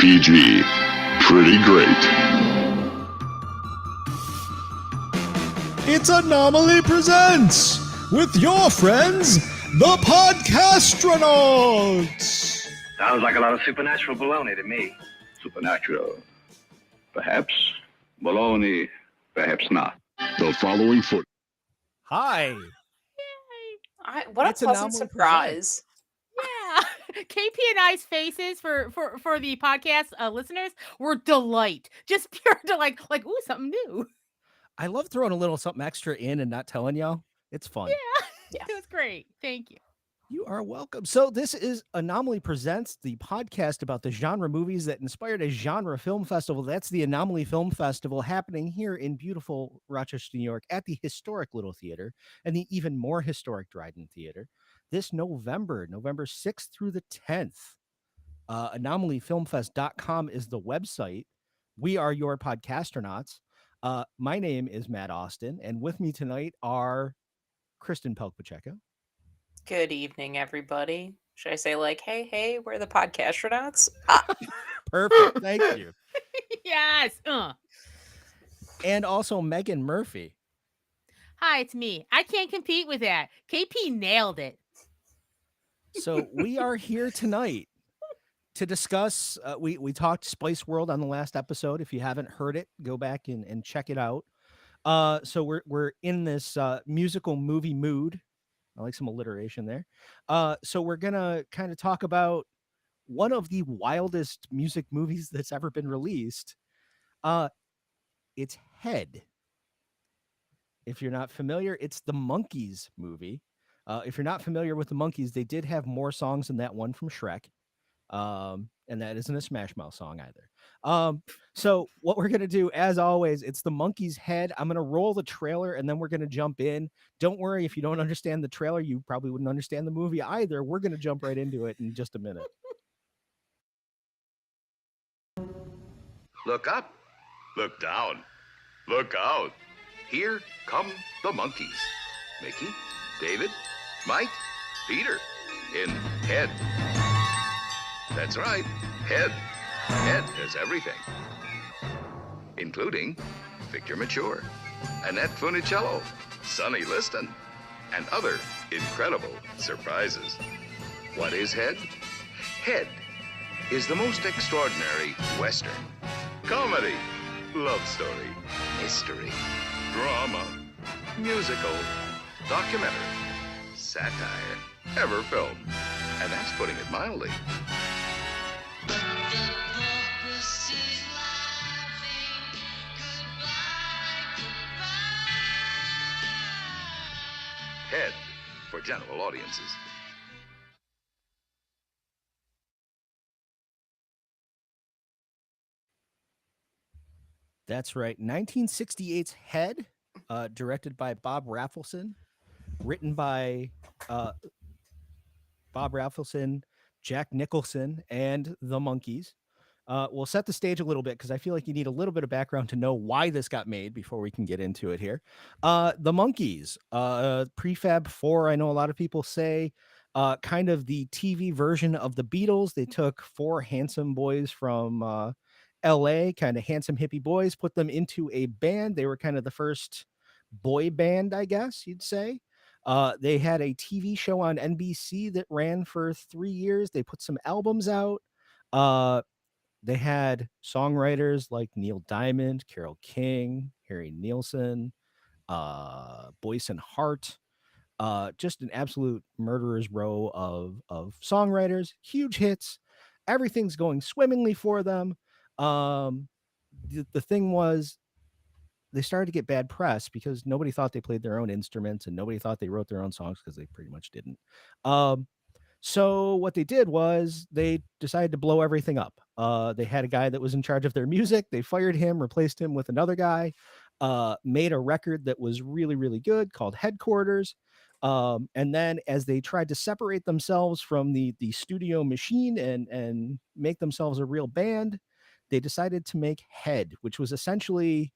PG. Pretty great. It's Anomaly Presents with your friends, the Podcastronauts. Sounds like a lot of supernatural baloney to me. Supernatural. Perhaps. Baloney. Perhaps not. The following foot. Hi. What It's a pleasant Anomaly surprise. Yeah. KP and I's faces for the podcast listeners were delight. Just pure delight. Like, ooh, something new. I love throwing a little something extra in and not telling y'all. It's fun. Yeah. It was great. Thank you. You are welcome. So this is Anomaly Presents, the podcast about the genre movies that inspired a genre film festival. That's the Anomaly Film Festival happening here in beautiful Rochester, New York at the historic Little Theater and the even more historic Dryden Theater this November 6th through the 10th. Anomalyfilmfest.com is the website. We are your Podcastronauts. My name is Matt Austin, and with me tonight are Kristen Pelk-Pacheco. Good evening, everybody. Should I say hey, we're the Podcastronauts? Perfect. Thank you. Yes. And also Megan Murphy. Hi, it's me. I can't compete with that. KP nailed it. So we are here tonight to discuss, we talked Spice World on the last episode. If you haven't heard it, go back and check it out. So we're in this musical movie mood. I like some alliteration there. So we're going to kind of talk about one of the wildest music movies that's ever been released. It's Head. If you're not familiar, it's the Monkees movie. If you're not familiar with the Monkees, they did have more songs than that one from Shrek. And that isn't a Smash Mouth song either. So what we're going to do, as always, it's the Monkees' Head. I'm going to roll the trailer and then we're going to jump in. Don't worry, if you don't understand the trailer, you probably wouldn't understand the movie either. We're going to jump right into it in just a minute. Look up. Look down. Look out. Here come the monkeys. Mickey, David, Mike, Peter, in Head. That's right, Head. Head has everything, including Victor Mature, Annette Funicello, Sonny Liston, and other incredible surprises. What is Head? Head is the most extraordinary Western, comedy, love story, mystery, drama, musical, documentary, satire ever filmed. And that's putting it mildly. Head for general audiences. That's right. 1968's Head, directed by Bob Rafelson, written by Bob Rafelson, Jack Nicholson, and the Monkees. We'll set the stage a little bit because I feel like you need a little bit of background to know why this got made before we can get into it here. The Monkees, Prefab 4, I know a lot of people say, kind of the TV version of the Beatles. They took four handsome boys from LA, kind of handsome hippie boys, put them into a band. They were kind of the first boy band, I guess you'd say. They had a TV show on NBC that ran for 3 years. They put some albums out. They had songwriters like Neil Diamond, Carole King, Harry Nilsson, Boyce and Hart. Just an absolute murderer's row of songwriters, huge hits. Everything's going swimmingly for them. The thing was, they started to get bad press because nobody thought they played their own instruments and nobody thought they wrote their own songs because they pretty much didn't. So what they did was they decided to blow everything up. They had a guy that was in charge of their music. They fired him, replaced him with another guy, made a record that was really, really good called Headquarters. And then as they tried to separate themselves from the studio machine and make themselves a real band, they decided to make Head, which was essentially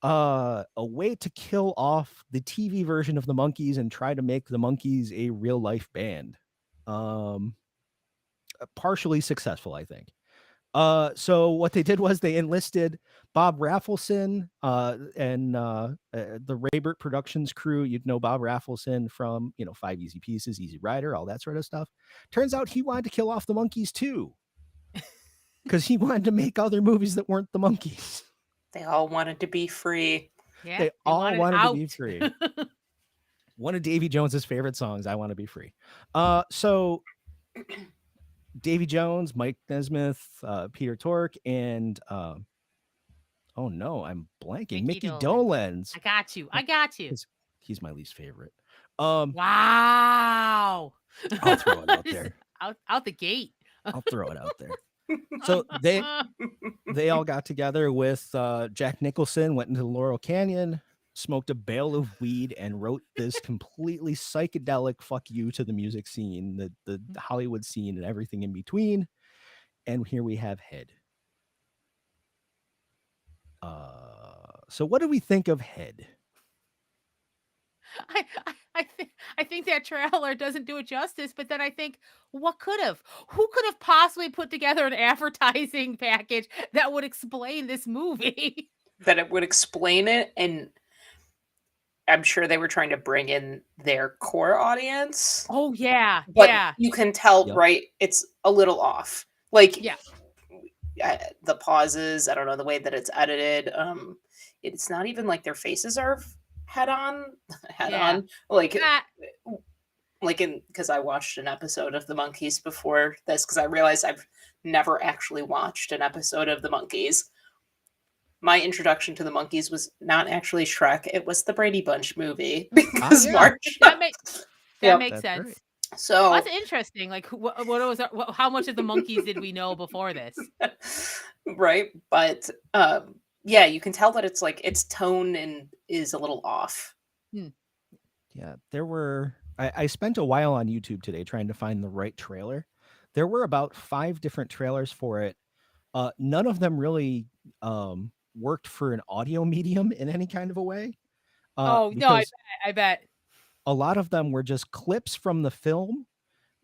a way to kill off the TV version of the Monkees and try to make the Monkees a real life band. Partially successful, I think. So what they did was they enlisted Bob Raffleson and the Raybert Productions crew. You'd know Bob Raffleson from, 5 Easy Pieces, Easy Rider, all that sort of stuff. Turns out he wanted to kill off the Monkees too, because he wanted to make other movies that weren't the Monkees. They all wanted to be free. Yeah, They all wanted to be out. free. One of Davy Jones's favorite songs, I Want to Be Free. So Davy Jones, Mike Nesmith, Peter Tork, and oh no, I'm blanking. Mickey Dolenz. I got you. He's my least favorite. Wow. I'll throw it out there. Out the gate. I'll throw it out there. So they all got together with Jack Nicholson, went into Laurel Canyon, smoked a bale of weed, and wrote this completely psychedelic fuck you to the music scene, the Hollywood scene, and everything in between. And here we have Head. So what do we think of Head? I think that trailer doesn't do it justice, but then I think who could have possibly put together an advertising package that would explain this movie? That it would explain it, and I'm sure they were trying to bring in their core audience. Oh yeah, But yeah. you can tell, right? It's a little off. Like, Yeah. The pauses, I don't know, the way that it's edited. It's not even like their faces are head on. Like, because I watched an episode of the Monkees before this, because I realized I've never actually watched an episode of the Monkees. My introduction to the Monkees was not actually Shrek; it was the Brady Bunch movie. Because March. That makes That's sense. right. So That's interesting. Like, what was how much of the Monkees did we know before this? right, but yeah, you can tell that it's like its tone and is a little off. Yeah, there were. I spent a while on YouTube today trying to find the right trailer. There were about 5 different trailers for it. None of them really worked for an audio medium in any kind of a way. No, I bet. A lot of them were just clips from the film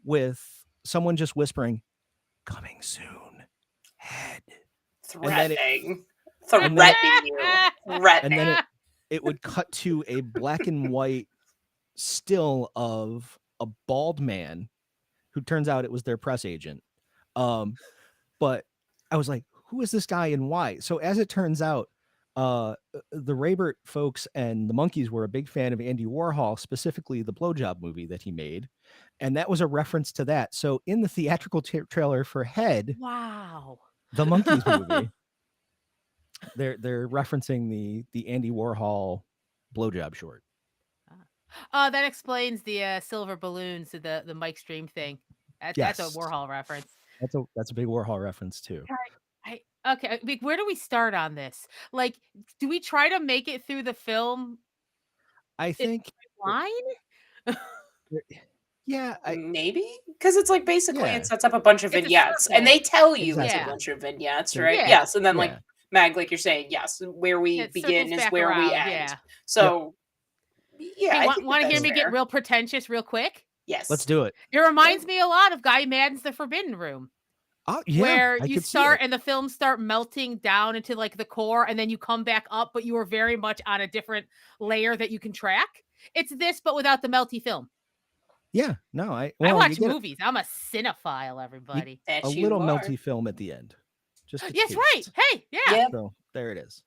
with someone just whispering, "Coming soon, Head." Threatening and then you. Threatening. And then it would cut to a black and white still of a bald man who turns out it was their press agent. But I was like, who is this guy and why? So as it turns out, the Raybert folks and the Monkees were a big fan of Andy Warhol, specifically the Blowjob movie that he made. And that was a reference to that. So in the theatrical trailer for Head, Wow, the Monkees movie, they're referencing the Andy Warhol Blowjob short. that explains the silver balloons, the Mike Stream thing. That's a Warhol reference. That's a big Warhol reference too. Okay, where do we start on this? Like, do we try to make it through the film? I think Line? Yeah, maybe because it's like basically Yeah. it sets up a bunch of It's a vignettes, circle. and they tell you Exactly. it's a bunch of vignettes, right? Yeah. Yes, and then like Yeah. Mag, like you're saying, yes, where we It begin circles is back where we around, end. yeah. So, yeah, I Hey, think want to hear that's me fair. get real pretentious real quick? Yes, let's do it. It reminds me a lot of Guy Madden's The Forbidden Room. Oh, yeah, where I you could see start it. and the films start melting down into like the core, and then you come back up, but you are very much on a different layer that you can track. It's this, but without the melty film. Yeah, no, I watch movies. I'm a cinephile, everybody. That a you little are. melty film at the end. Just a Yes, taste. right. Hey, yeah. Yeah. So there it is.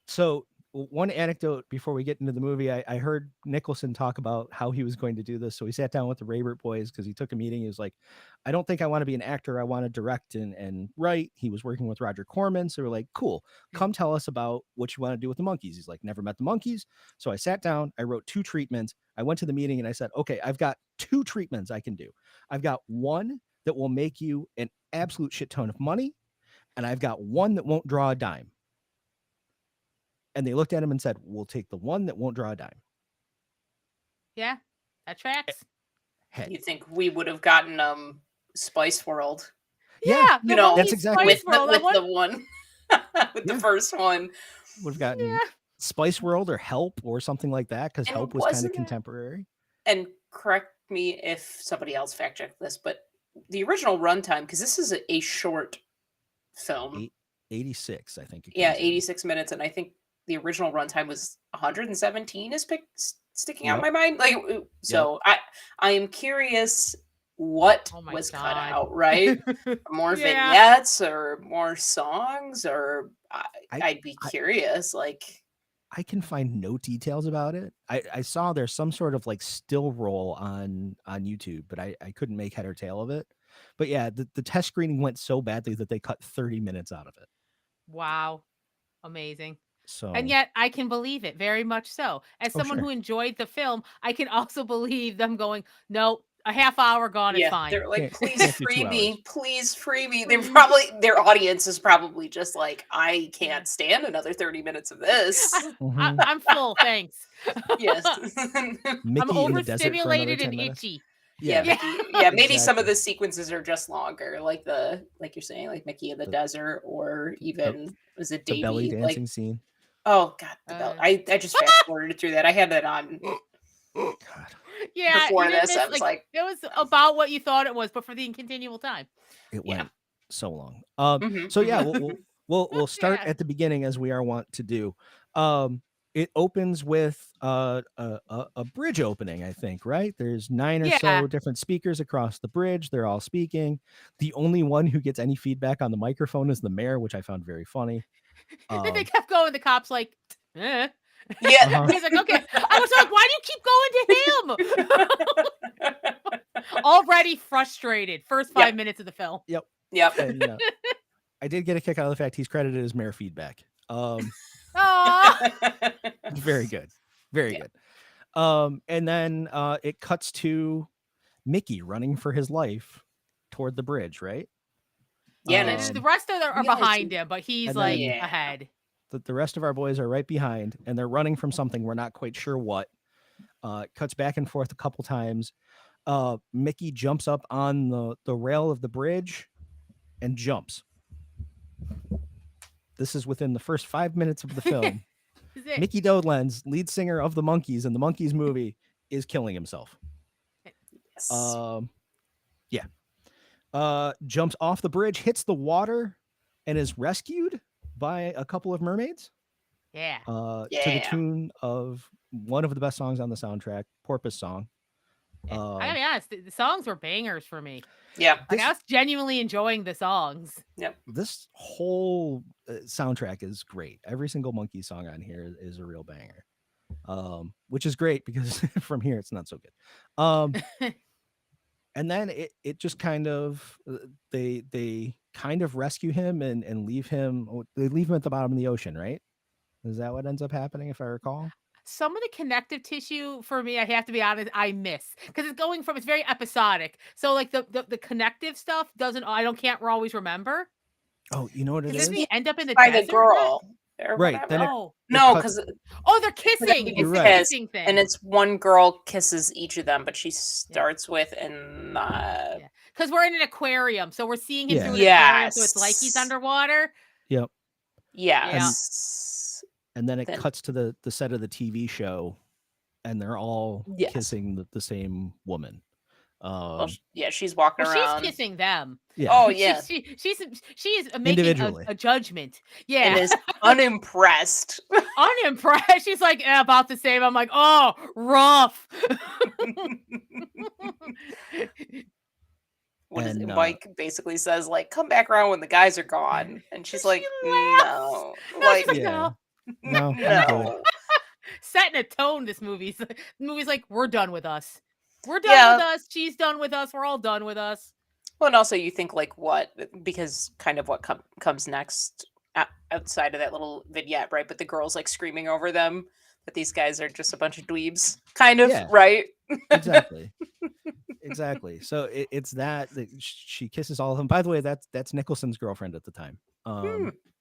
So one anecdote before we get into the movie, I heard Nicholson talk about how he was going to do this. So he sat down with the Raybert boys because he took a meeting. He was like, I don't think I want to be an actor. I want to direct and write. He was working with Roger Corman. So we're like, cool, come tell us about what you want to do with the Monkees. He's like, never met the Monkees. So I sat down, I wrote 2 treatments. I went to the meeting and I said, okay, I've got 2 treatments I can do. I've got one that will make you an absolute shit ton of money. And I've got one that won't draw a dime. And they looked at him and said, we'll take the one that won't draw a dime. Yeah, that tracks. Head. You think we would have gotten Spice World? Yeah, you know, that's exactly with World, the one with the first one. Would have gotten Spice World or Help or something like that, because And Help was kind of wasn't it- contemporary. And correct me if somebody else fact checked this, but the original runtime, because this is a short film. 86, I think. Yeah, 86 minutes, and I think the original runtime was 117 is sticking out in my mind. Like, so I am curious what was cut out, right? More vignettes or more songs, or I'd be curious. Like, I can find no details about it. I saw there's some sort of like still roll on YouTube, but I couldn't make head or tail of it. But yeah, the test screening went so badly that they cut 30 minutes out of it. Wow. Amazing. So, and yet I can believe it very much so. As someone who enjoyed the film, I can also believe them going, no, a half hour gone is fine. They're like, please free me. Please free me. They're probably, their audience is probably just like, I can't stand another 30 minutes of this. I'm full, thanks. Yes. Mickey I'm in the desert for another overstimulated 10 and minutes. itchy. Yeah, maybe some of the sequences are just longer, like you're saying, like Mickey in the desert, or even was it Davey? The belly dancing scene. Oh God, the belly! I just fast forwarded through that. I had that on. God. Yeah, before this, I was like, it was about what you thought it was, but for the continual time. It went so long. So yeah, we'll start at the beginning as we are wont to do. It opens with a bridge opening, I think, right? There's 9 or so different speakers across the bridge. They're all speaking. The only one who gets any feedback on the microphone is the mayor, which I found very funny. They kept going. The cops like, eh. Yeah. He's like, okay. I was like, why do you keep going to him? Already frustrated. First 5 minutes of the film. Yep. And, I did get a kick out of the fact he's credited as mayor feedback. Very good. Very good. And then it cuts to Mickey running for his life toward the bridge, right? Yeah, and the rest of them are behind him, but he's like ahead. The rest of our boys are right behind, and they're running from something. We're not quite sure what. It cuts back and forth a couple times. Mickey jumps up on the rail of the bridge and jumps. This is within the first 5 minutes of the film. Mickey Dolenz, lead singer of the Monkees in the Monkees movie, is killing himself. Yes. Jumps off the bridge, hits the water, and is rescued by a couple of mermaids. To the tune of one of the best songs on the soundtrack, Porpoise Song. I gotta be honest, the songs were bangers for me. Yeah. Like, I was genuinely enjoying the songs. Yep. This whole soundtrack is great. Every single Monkee song on here is a real banger. Which is great because from here it's not so good. And then it just kind of they kind of rescue him and leave him. They leave him at the bottom of the ocean, right? Is that what ends up happening, if I recall? Some of the connective tissue for me, I have to be honest, I miss, because it's very episodic. So like the connective stuff can't always remember. Oh, you know what it is? Does he end up in the by desert? the girl? Right. Then no, because they're kissing. It's the kissing thing, and it's one girl kisses each of them, but she starts with because we're in an aquarium, so we're seeing him through an aquarium, so it's like he's underwater. Yep. Yes. And then it cuts to the set of the TV show, and they're all kissing the same woman. She's walking around. She's kissing them. Yeah. Oh yeah. She is making a judgment. Yeah. And is unimpressed. Unimpressed. She's like about the same. I'm like, oh, rough. Mike basically says, like, come back around when the guys are gone, and she's like, no. Like, no. Setting a tone. This movie's like, we're done with us. We're done with us. She's done with us. We're all done with us. Well, and also you think like what, because kind of what comes next outside of that little vignette, right? But the girl's like screaming over them that these guys are just a bunch of dweebs, kind of, right? Exactly. So it's that she kisses all of them. By the way, that's Nicholson's girlfriend at the time.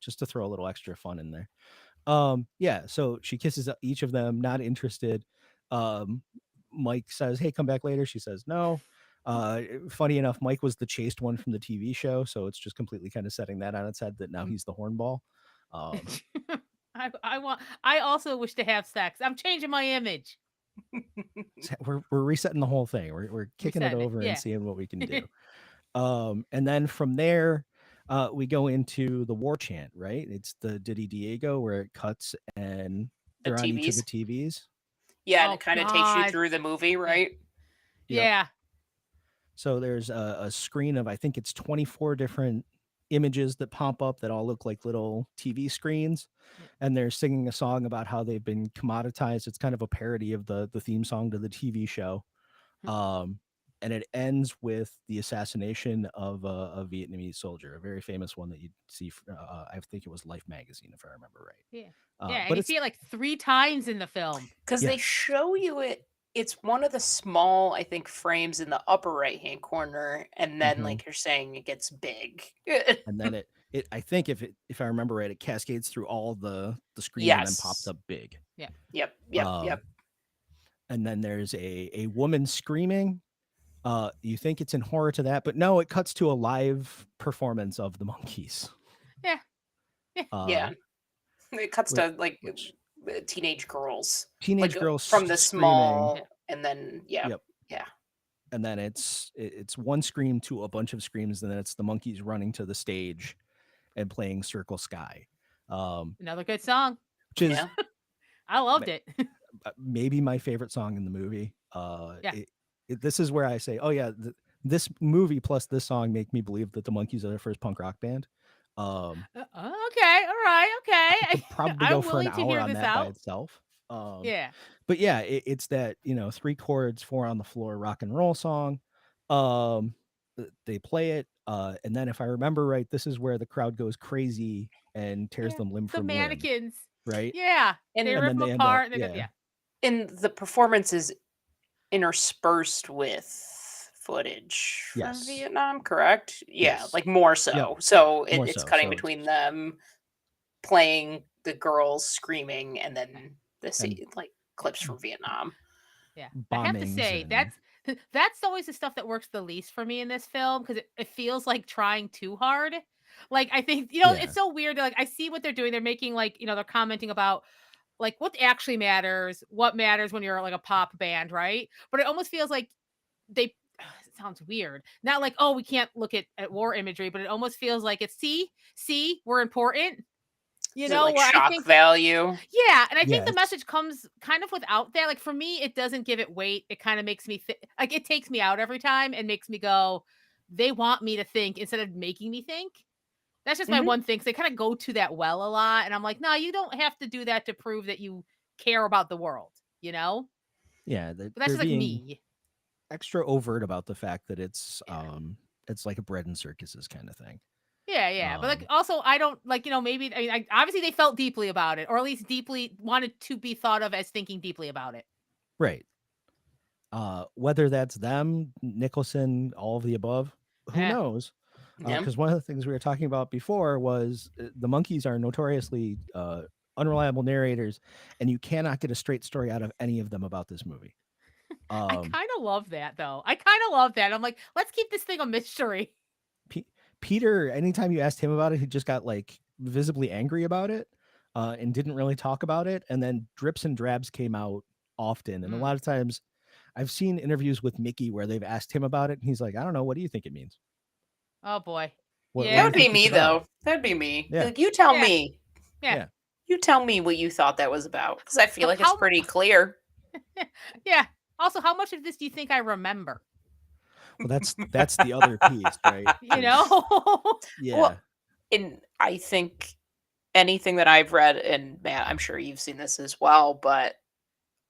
Just to throw a little extra fun in there. So she kisses each of them, not interested. Mike says, hey, come back later. She says no. Funny enough, Mike was the chaste one from the TV show, so it's just completely kind of setting that on its head that now he's the hornball. I also wish to have sex. I'm changing my image. We're resetting the whole thing. We're kicking it over and seeing what we can do. And then from there, we go into the war chant, right? It's the Diddy Diego where it cuts and The they're on each of the TVs. TVs. Yeah, and Oh it kind of takes you God. through the movie, right? Yep. Yeah. So there's a screen of, I think it's 24 different images that pop up that all look like little TV screens. Yeah. And they're singing a song about how they've been commoditized. It's kind of a parody of the theme song to the TV show. And it ends with the assassination of a Vietnamese soldier, a very famous one that you see. I think it was Life magazine, if I remember right. Yeah. Yeah, and But you it's see it like 3 times in the film. Because they yes, show you it. It's one of the small, I think, frames in the upper right hand corner, and then, Mhm. like you're saying, it gets big. and then it I think if I remember right, it cascades through all the screens and then pops Yes. up big. Yep. Um, And then there's a woman screaming. You think it's in horror to that, but no, it cuts to a live performance of the Monkees. Yeah. Yeah. It cuts which- to like which- teenage girls, teenage like girls from the screaming. small, Yeah. and then Yep. yeah. And then it's one scream to a bunch of screams, and then it's the Monkees running to the stage and playing Circle Sky, Another good song. which is Yeah. I loved it. maybe my favorite song in the movie. Yeah. This is where I say, oh yeah, this movie plus this song make me believe that the Monkees are their first punk rock band. Okay, all right, okay. I could probably I'm go for an willing to hour hear on this that by out. itself. Yeah. But yeah, it's that 3 chords, 4 on the floor rock and roll song. They play it, and then if I remember right, this is where the crowd goes crazy and tears Yeah. them limb The from limb, mannequins. right? Yeah. And They And rip then them they end up, apart. And yeah, And the performance is interspersed with footage from Yes. Vietnam, correct? Yeah, Yes. like more so. Yep. So More it's so, cutting so between them playing the girls screaming and then And- like clips from Vietnam. Yeah. I have to bombings say, and- that's always the stuff that works the least for me in this film because it feels like trying too hard. Like, I think, Yeah. it's so weird. Like, I see what they're doing. They're making, like, they're commenting about, like, what actually matters, what matters when you're like a pop band, right? But it almost feels like they, it sounds weird. Not like, oh, we can't look at war imagery, but it almost feels like it's, see, we're important. Is it like where shock I think, value? yeah, and I think the Yes. message comes kind of without that. Like for me, it doesn't give it weight. It kind of makes me like it takes me out every time and makes me go, they want me to think instead of making me think. That's just my Mhm. one thing. So they kind of go to that well a lot. And I'm like, no, you don't have to do that to prove that you care about the world, Yeah, But that's they're just like being me. extra overt about the fact that it's Yeah. it's like a bread and circuses kind of thing. Yeah. But like Um, also I don't like, maybe obviously they felt deeply about it, or at least deeply wanted to be thought of as thinking deeply about it. Right. Whether that's them, Nicholson, all of the above, who Yeah. knows? Yeah. Because one of the things we were talking about before was the Monkees are notoriously unreliable narrators, and you cannot get a straight story out of any of them about this movie. I kind of love that though. I kind of love that. I'm like, let's keep this thing a mystery. Peter, anytime you asked him about it, he just got like visibly angry about it and didn't really talk about it. And then drips and drabs came out often. And a lot of times I've seen interviews with Mickey where they've asked him about it. And he's like, I don't know. What do you think it means? Oh boy. What Yeah. do That you would be think it's me about? though. That'd be me. Yeah. Like, you tell Yeah. me. Yeah. You tell me what you thought that was about. Because I feel But like it's how- pretty clear. Yeah. Also, how much of this do you think I remember? Well, that's the other piece, right? You know? Yeah. Well, and I think anything that I've read, and Matt, I'm sure you've seen this as well, but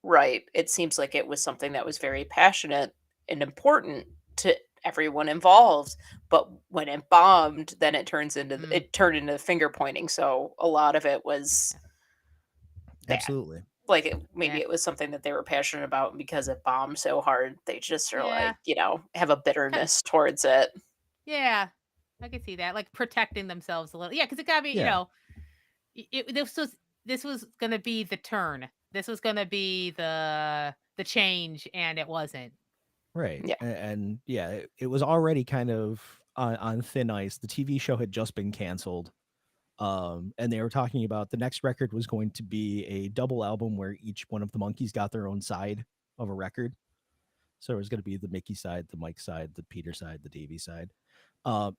right, it seems like it was something that was very passionate and important to everyone involved. But when it bombed, then it turned into finger pointing. So a lot of it was bad. Absolutely. Like maybe Yeah. it was something that they were passionate about, and because it bombed so hard, they just are Yeah. like, have a bitterness towards it. Yeah. I can see that. Like protecting themselves a little. Yeah, because it gotta be, Yeah. this was gonna be the turn. This was gonna be the change, and it wasn't. Right. Yeah. And yeah, it was already kind of on thin ice. The TV show had just been canceled. And they were talking about the next record was going to be a double album where each one of the Monkees got their own side of a record. So it was going to be the Mickey side, the Mike side, the Peter side, the Davey side.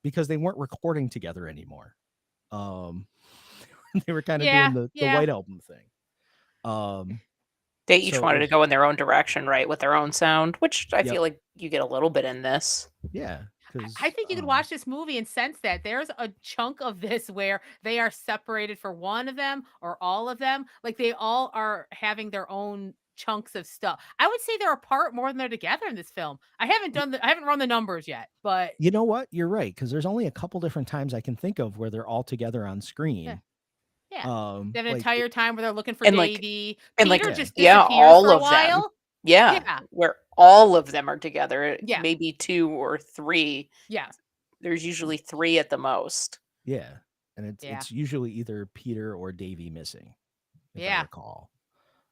because they weren't recording together anymore. They were kind of Yeah, doing the yeah. White Album thing. They each So it wanted to was- go in their own direction, right, with their own sound, which I Yep. feel like you get a little bit in this. Yeah, because I think you could watch this movie and sense that there's a chunk of this where they are separated for one of them or all of them. Like they all are having their own chunks of stuff. I would say they're apart more than they're together in this film. I haven't run the numbers yet, but You know what? You're right, because there's only a couple different times I can think of where they're all together on screen. yeah. They have an like, entire time where they're looking for And, like- Davy. and, like, Peter just yeah, disappears all for a of them. while. Yeah, Yeah. where all of them are together. Yeah. Maybe 2 or 3. Yeah. There's usually 3 at the most. Yeah, and Yeah. it's usually either Peter or Davy missing. If I Yeah. recall.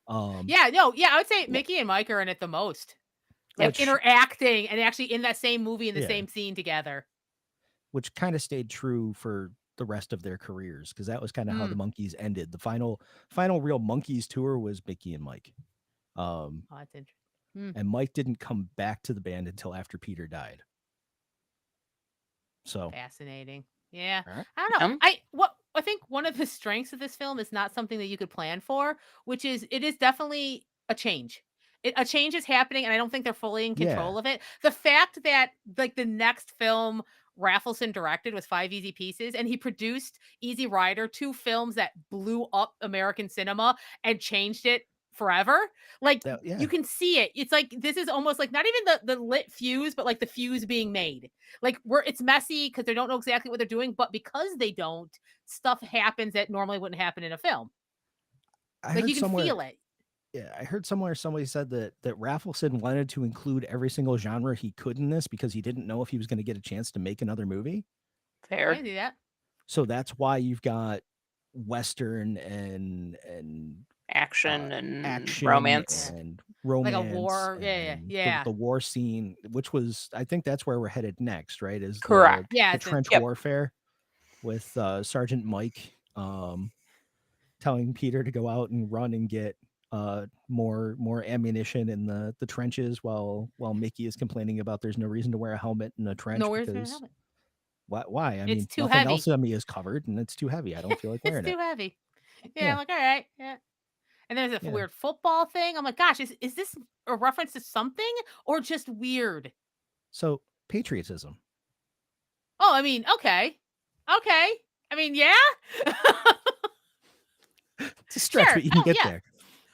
I would say Mickey and Mike are in it the most. Like Which- interacting and actually in that same movie in the Yeah. same scene together. which kind of stayed true for the rest of their careers, because that was kind of how the Monkees ended. The final real Monkees tour was Mickey and Mike. Oh, that's interesting. And Mike didn't come back to the band until after Peter died. So Fascinating. Yeah. All right. I don't know. I think one of the strengths of this film is not something that you could plan for, which is it is definitely a change. A change is happening, and I don't think they're fully in control of it. The fact that like the next film Raffleson directed was 5 Easy Pieces, and he produced Easy Rider, 2 films that blew up American cinema and changed it forever. Like you can see it. It's like this is almost like not even the lit fuse, but like the fuse being made. Like it's messy because they don't know exactly what they're doing, but because they don't, stuff happens that normally wouldn't happen in a film. Like you can feel it. Yeah, I heard somewhere somebody said that Raffleson wanted to include every single genre he could in this because he didn't know if he was going to get a chance to make another movie. Fair. I can do that. So that's why you've got Western and action and action romance. and romance, like a war. Yeah. The war scene, which was, I think that's where we're headed next, right? Is correct? The trench warfare with Sergeant Mike telling Peter to go out and run and get more ammunition in the trenches while Mickey is complaining about there's no reason to wear a helmet in a trench. No reason to wear a helmet. Why? I It's mean, too nothing heavy. else on me is covered, and it's too heavy. I don't feel like wearing It's too it. heavy. Yeah, Yeah. I'm like, all right, yeah. And there's a weird football thing. I'm like, gosh, is this a reference to something or just weird? So patriotism. Oh, I mean, okay. I mean, yeah. It's a stretch, Sure. but you can get yeah. there.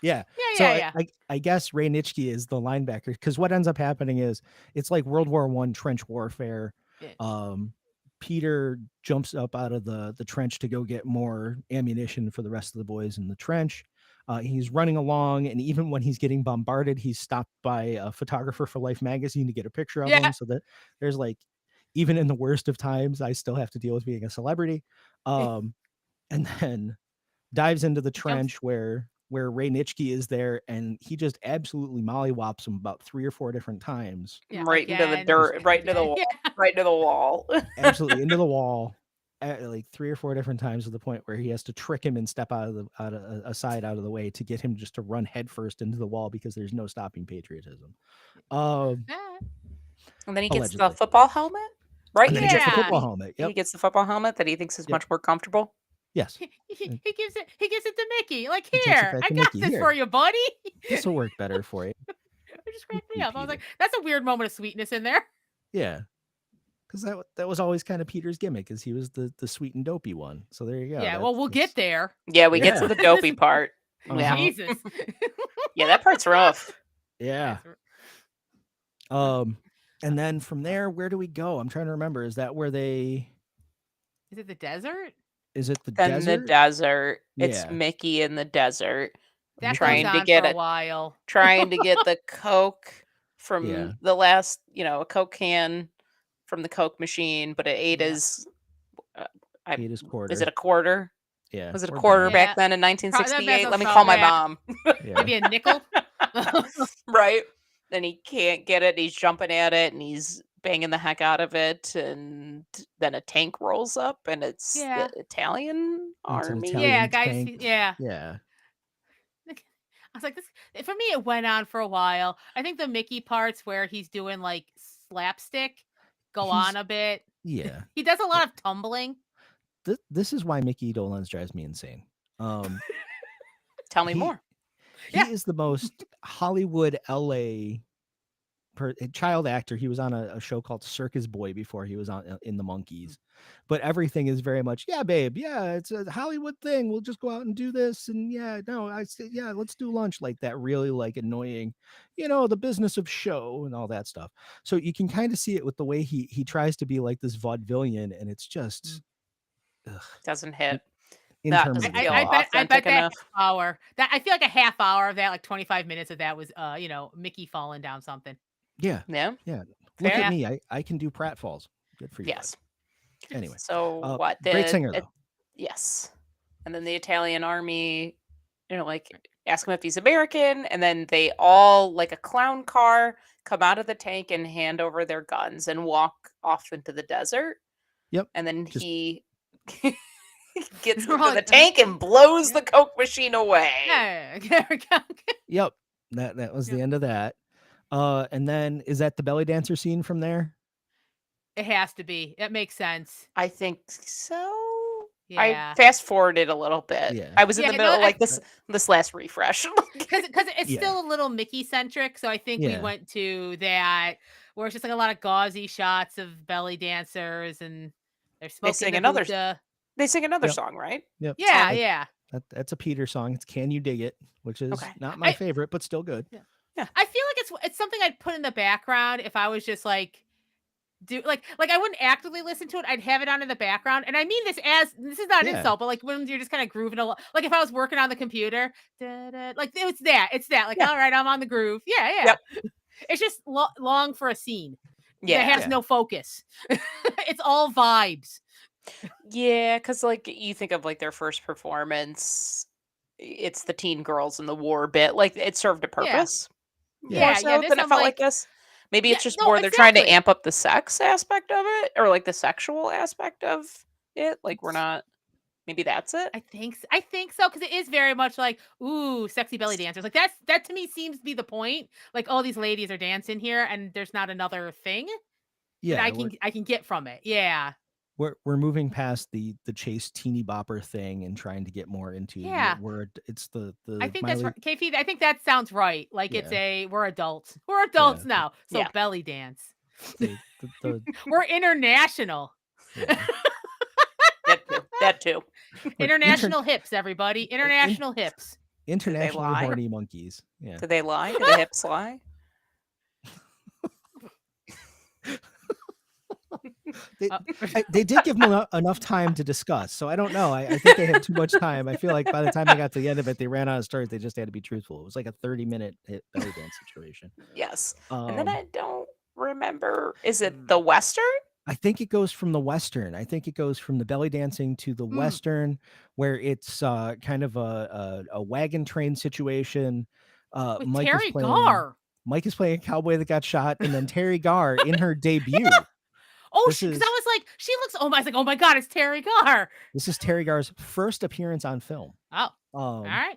Yeah. Yeah. I guess Ray Nitschke is the linebacker, because what ends up happening is it's like World War I trench warfare. Yeah. Peter jumps up out of the trench to go get more ammunition for the rest of the boys in the trench. He's running along, and even when he's getting bombarded, he's stopped by a photographer for Life magazine to get a picture of him. So that there's like, even in the worst of times, I still have to deal with being a celebrity. And then dives into the trench where Ray Nitschke is there, and he just absolutely mollywops him about 3 or 4 different times. Yeah, right into the again, dirt, right into the wall, right into the wall. Absolutely into the wall, like 3 or 4 different times, to the point where he has to trick him and step out of the way to get him just to run headfirst into the wall, because there's no stopping patriotism. And then he gets Allegedly. the football helmet, right? And then he gets the football helmet. He gets the football helmet that he thinks is much more comfortable. Yes. He gives it to Mickey. Like, He takes it here, back I to got Mickey. this Here. for you, buddy. This will work better for you. It just cracked me up. I was like, that's a weird moment of sweetness in there. Yeah. Because that was always kind of Peter's gimmick, is he was the sweet and dopey one. So there you go. Yeah, well, we'll get there. Yeah, we get to the dopey part. Yeah. Jesus. Yeah, that part's rough. Yeah. And then from there, where do we go? I'm trying to remember. Is that where they? Is it the desert? Is it the Then desert? the desert. It's Yeah. Mickey in the desert. That trying goes to on get for a it. while. Trying to get the Coke from Yeah. the last, a Coke can from the Coke machine, but it ate Yeah. his. Ate his quarter. Is it a quarter? Yeah. Was it a or quarter better. back Yeah. then in That 1968? sounds Let me about call my bad. mom. Yeah. Maybe a nickel. Right. And he can't get it. And he's jumping at it and he's banging the heck out of it. And then a tank rolls up and it's Yeah. the Italian It's an army. Italian Yeah, guys. tank. Yeah. Yeah. I was like, this for me, it went on for a while. I think the Mickey parts where he's doing like slapstick go He's- on a bit. Yeah. He does a lot of tumbling. This is why Mickey Dolenz drives me insane. Tell me he- more. He is the most Hollywood LA child actor. He was on a show called Circus Boy before he was on in the Monkees, but everything is very much, yeah, babe, yeah, it's a Hollywood thing. We'll just go out and do this, and yeah, no, yeah, let's do lunch, like that really like annoying, the business of show and all that stuff. So you can kind of see it with the way he tries to be like this vaudevillian, and it's just Doesn't hit. interminable. doesn't feel I bet authentic that enough. hour. That I feel like a half hour of that, like 25 minutes of that was Mickey falling down something. Yeah, Yeah. look Fair. at me, I can do pratfalls. Good for you. Yes. bud. Anyway, So what? great singer though. Yes. And then the Italian army, like ask him if he's American, and then they all, like a clown car, come out of the tank and hand over their guns and walk off into the desert. Yep. And then Just- he gets into Right. the tank and blows the Coke machine away. Yeah. Yep, that was the end of that. And then is that the belly dancer scene from there? It has to be. It makes sense. I think so. Yeah. I fast forwarded a little bit. Yeah. I was in Yeah, the no, middle, I- like this last refresh. Because it's Yeah. still a little Mickey centric, so I think we Yeah. went to that where it's just like a lot of gauzy shots of belly dancers and they're smoking sing the another- hookah. They sing another Yep. song, right? Yep. Yeah, That- yeah. That's a Peter song. It's "Can You Dig It," which is Okay. not my favorite, but still good. I feel like it's something I'd put in the background if I was just like like I wouldn't actively listen to it. I'd have it on in the background, and I mean this is not an Yeah. insult, but like when you're just kind of grooving along. Like if I was working on the computer, like it's that. Like Yeah. all right, I'm on the groove. Yeah. Yep. It's just long for a scene. Yeah. It has no focus. It's all vibes. Yeah, because like you think of like their first performance, it's the teen girls in the war bit. Like it served a purpose. Yeah. More Yeah, so this than it I'm felt like- like this. Maybe it's Yeah, just no, more they're trying to exactly. amp up the sex aspect of it, or like the sexual aspect of it. Like we're not. Maybe that's it. I think so because it is very much like ooh, sexy belly dancers. Like that to me seems to be the point. Like all these ladies are dancing here, and there's not another thing Yeah, that I can get from it. Yeah. we're moving past the chase teeny bopper thing and trying to get more into Yeah. it's the I think Miley- that's right. KP, I think that sounds right. Like we're adults. We're adults Yeah. now. So Yeah. belly dance. the We're international. yeah. That too. International hips, everybody. International hips. internationally lie? horny monkeys. Yeah. Do they lie? Do the hips lie? They did give them enough time to discuss, so I don't know. I think they had too much time. I feel like by the time they got to the end of it, they ran out of stories. They just had to be truthful. It was like a 30-minute belly dance situation. Yes. And then Um, I don't remember. Is it the Western? I think it goes from the Western. I think it goes from the belly dancing to the Western, where it's kind of a wagon train situation. With Mike Terry is playing, Garr. Mike is playing a cowboy that got shot, and then Terry Garr in her debut. Oh, This because is- I was like, she looks. Oh, I was like, oh my god, it's Terry Garr. This is Terry Garr's first appearance on film. Oh, all right.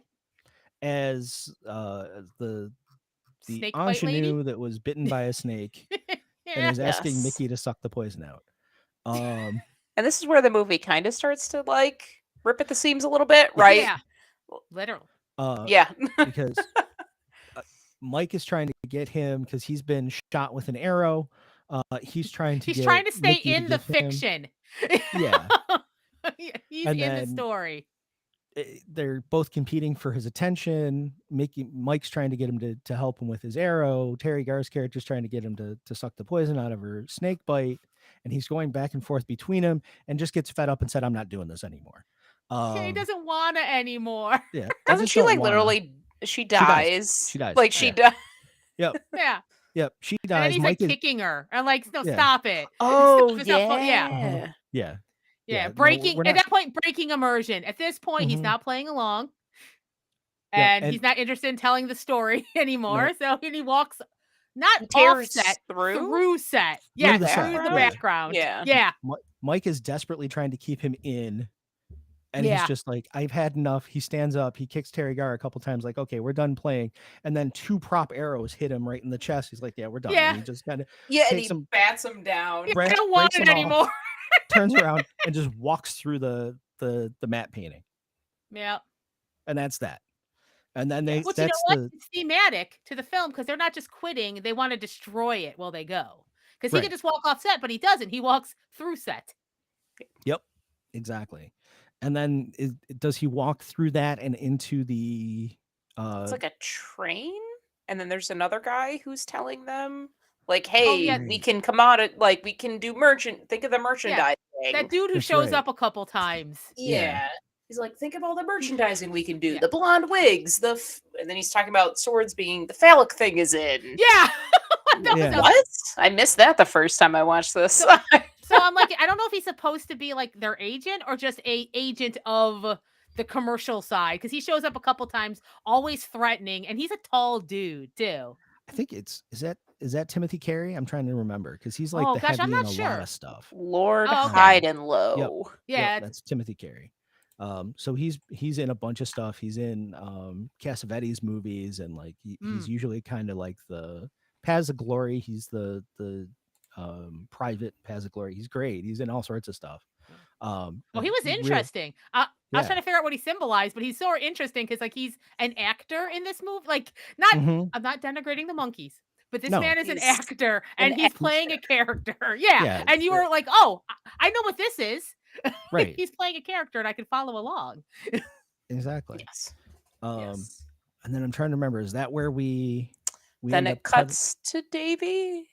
As the Snake bite lady. ingenue that was bitten by a snake and Yeah. is asking Yes. Mickey to suck the poison out. And this is where the movie kind of starts to like rip at the seams a little bit, right? Yeah. Literally. Yeah. Because Mike is trying to get him because he's been shot with an arrow. He's trying to. He's get trying to stay Mickey in the give him- fiction. Yeah. He's And in then- the story. They're both competing for his attention. Mike's trying to get him to help him with his arrow. Terry Garr's character's trying to get him to suck the poison out of her snake bite, and he's going back and forth between them, and just gets fed up and said, "I'm not doing this anymore." He doesn't want to anymore. Yeah, I Doesn't just she don't like wanna- literally she dies? She dies. Like she Yeah. dies. Yeah. Yep, she And then dies. he's Mike like is kicking her. And like, no, Yeah. stop it. Oh It's not fun- yeah. yeah. yeah. Yeah. no, Breaking we're at not- that point, breaking immersion. At this point, he's Mhm. not playing along. Yeah, And he's not interested in telling the story anymore. No. So and he walks not He tears offset through? through set. Yeah, the set, through the yeah. background. Yeah. Yeah. Mike is desperately trying to keep him in, And he's Yeah. just like, I've had enough. He stands up, he kicks Terry Gar a couple times, like, okay, we're done playing. And then 2 prop arrows hit him right in the chest. He's like, yeah, we're done. Yeah. And he just kind of Yeah, and takes he him, bats him down. I don't want breaks it them off, anymore. turns around and just walks through the matte painting. Yeah. And that's that. And then they Which, you know that's what? the It's thematic to the film because they're not just quitting; they want to destroy it while they go. Because he Right. could just walk off set, but he doesn't. He walks through set. Yep, exactly. And then does he walk through that and into the It's like a train, and then there's another guy who's telling them, like, "Hey, yeah. we can come out at like we can do think of the merchandising." That dude who That's shows right. up a couple times. Yeah. He's like, think of all the merchandising we can do. The blonde wigs, and then he's talking about swords being the phallic thing is in. Yeah. That was Yeah. a- What? I missed that the first time I watched this. So I'm like, I don't know if he's supposed to be like their agent or just a agent of the commercial side because he shows up a couple times, always threatening, and he's a tall dude too. I think is that Timothy Carey? I'm trying to remember because he's like Oh, the gosh, heavy I'm in not a lot sure. of stuff. Lord Oh, okay. Hide and Low. Yeah, Yep, that's Timothy Carey. So he's in a bunch of stuff. He's in Cassavetes movies, and like he's usually kind of like the Paths of Glory. He's the private Paths of Glory. He's great. He's in all sorts of stuff. well, he was real- interesting. I was Yeah. trying to figure out what he symbolized, but he's so interesting because like he's an actor in this movie. Like, not Mhm. I'm not denigrating the monkeys, but this No. man is an He's actor and an he's playing a character. Yeah. Yeah, And you were like, oh, I know what this is. Right. He's playing a character and I can follow along. Exactly. Yes. Yes. And then I'm trying to remember, is that where we Then end it up cut- cuts to Davy.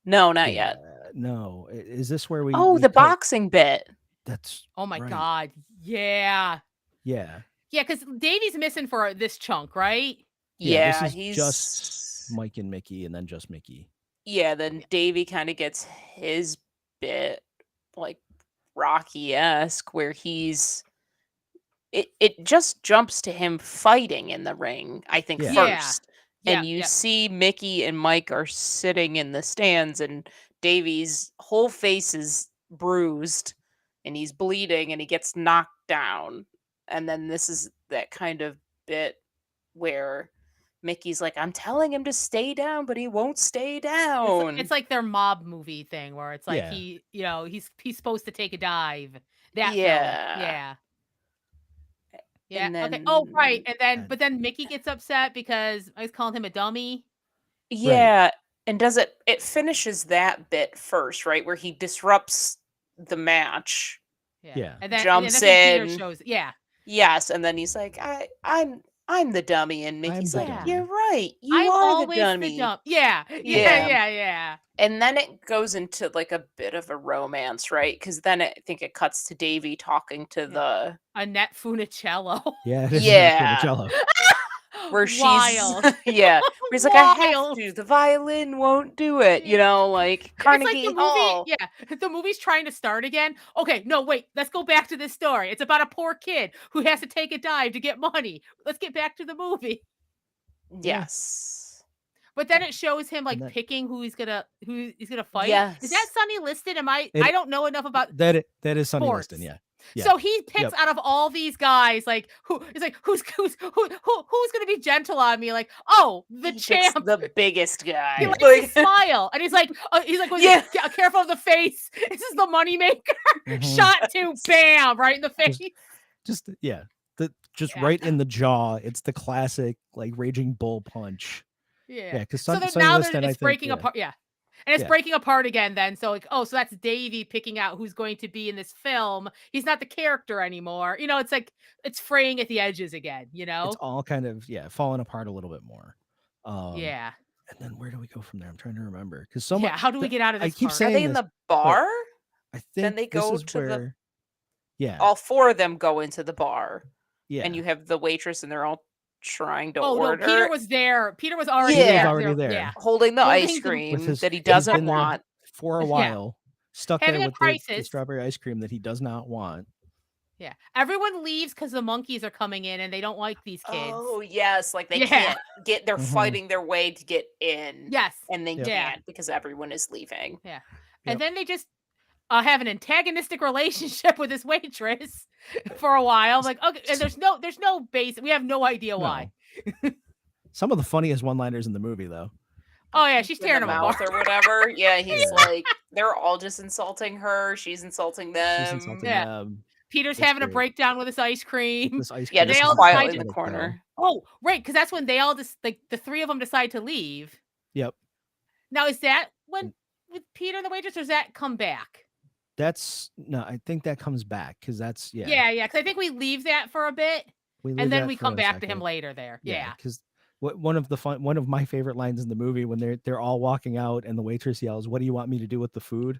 No, not yet. No. Is this where we Oh, we the cut- boxing bit. That's Oh my right. God. Yeah. Yeah. Yeah, because Davey's missing for this chunk, right? Yeah, this is he's just Mike and Mickey, and then just Mickey. Yeah, then Davy kind of gets his bit, like Rocky-esque, where it just jumps to him fighting in the ring, I think, Yeah. first. Yeah, And you yeah. see Mickey and Mike are sitting in the stands, and Davy's whole face is bruised, and he's bleeding, and he gets knocked down. And then this is that kind of bit where Mickey's like, I'm telling him to stay down, but he won't stay down. It's like their mob movie thing where it's like Yeah. he's supposed to take a dive. That film. Yeah. Yeah. Yeah. And Okay. Oh, right. then- And then but then Mickey gets upset because I was calling him a dummy. Yeah, and it finishes that bit first, right? Where he disrupts the match. Yeah. And then Jumps that's when Peter in. shows. Yeah. Yes, and then he's like, I'm the dummy, and Mickey's the like, dummy. You're right. You I'm are always the dummy. dumb. Yeah. Yeah. Yeah. And then it goes into like a bit of a romance, right? Because then I think it cuts to Davy talking to the Annette Funicello. Yeah. it is Yeah. Funicello. where she's Wild. yeah, where he's like, I have Wild. to. The violin won't do it. You know, like It's Carnegie like the Hall. movie, yeah. The movie's trying to start again. Okay, no, wait. Let's go back to this story. It's about a poor kid who has to take a dive to get money. Let's get back to the movie. Yes. But then it shows him like And that- picking who he's gonna fight. Is that Yes. Sonny Liston? I It- don't know enough about. That is Sonny Sports. Liston. Yeah. Yeah. So he picks Yep. out of all these guys, like who's gonna be gentle on me? Like, oh, the He picks champ. the biggest guy. He likes Like- to smile, and he's like, well, Yeah. careful of the face. This is the moneymaker. Mhm. Shot to, bam, right in the face. Just yeah. Just Yeah. right in the jaw. It's the classic like raging bull punch. Yeah, because So Sonny then now Liston, I it's think, breaking yeah. apart. Yeah. And it's Yeah. breaking apart again then. So like, oh, so that's Davey picking out who's going to be in this film. He's not the character anymore. It's like it's fraying at the edges again, It's all kind of falling apart a little bit more. Yeah. And then where do we go from there? I'm trying to remember because so much. Yeah. How do we get out of I this? keep part? Are saying they in this, the bar? I think then they this go is to the- where, yeah, All four of them go into the bar, yeah. and you have the waitress, and they're all trying to Oh order, no, Peter was there. Peter was already Yeah. He was there. already there. Yeah. holding the holding ice the- cream With his- that he he's doesn't been there want. for a Yeah. while, stuck Having there a with the crisis. strawberry ice cream that he does not want. Yeah. Everyone leaves because the monkeys are coming in and they don't like these kids. Oh yes, like they Yeah. can't get. They're Mhm. fighting their way to get in. Yes. and they Yep. Yeah. can't because everyone is leaving. And Yep. then they just have an antagonistic relationship with this waitress for a while. I'm like, okay, and there's no base. We have no idea why. No. Some of the funniest one-liners in the movie, though. Oh yeah, she's In tearing the him mouth apart. or whatever. Yeah, he's Yeah. like, they're all just insulting her. She's insulting them. She's insulting Yeah. them. Peter's It's having a great. breakdown with his ice cream. This ice Yeah, cream They just all quietly decide in the to- corner. Oh, right, because that's when they all just like the three of them decide to leave. Yep. Now, is that when with Peter and the waitress, or does that come back? No, I think that comes back because that's Yeah, because I think we leave that for a bit, We leave and then that we for come a back to second. him later. There, yeah. Because one of my favorite lines in the movie when they're all walking out and the waitress yells, "What do you want me to do with the food?"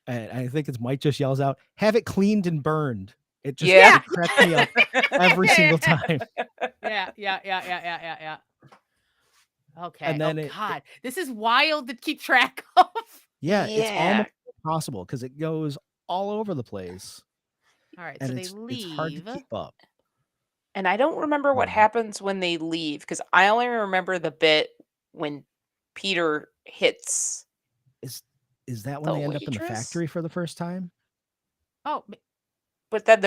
And I think it's Mike just yells out, "Have it cleaned and burned." It just Yeah. it cracks me up every single time. Yeah. Okay. And then God, this is wild to keep track of. Yeah, it's Yeah. almost impossible because it goes all over the place. All right, And so they it's leave. hard to keep up. And I don't remember what Mhm. happens when they leave because I only remember the bit when Peter hits. Is that when The they end up in the waitress? factory for the first time? Oh, But then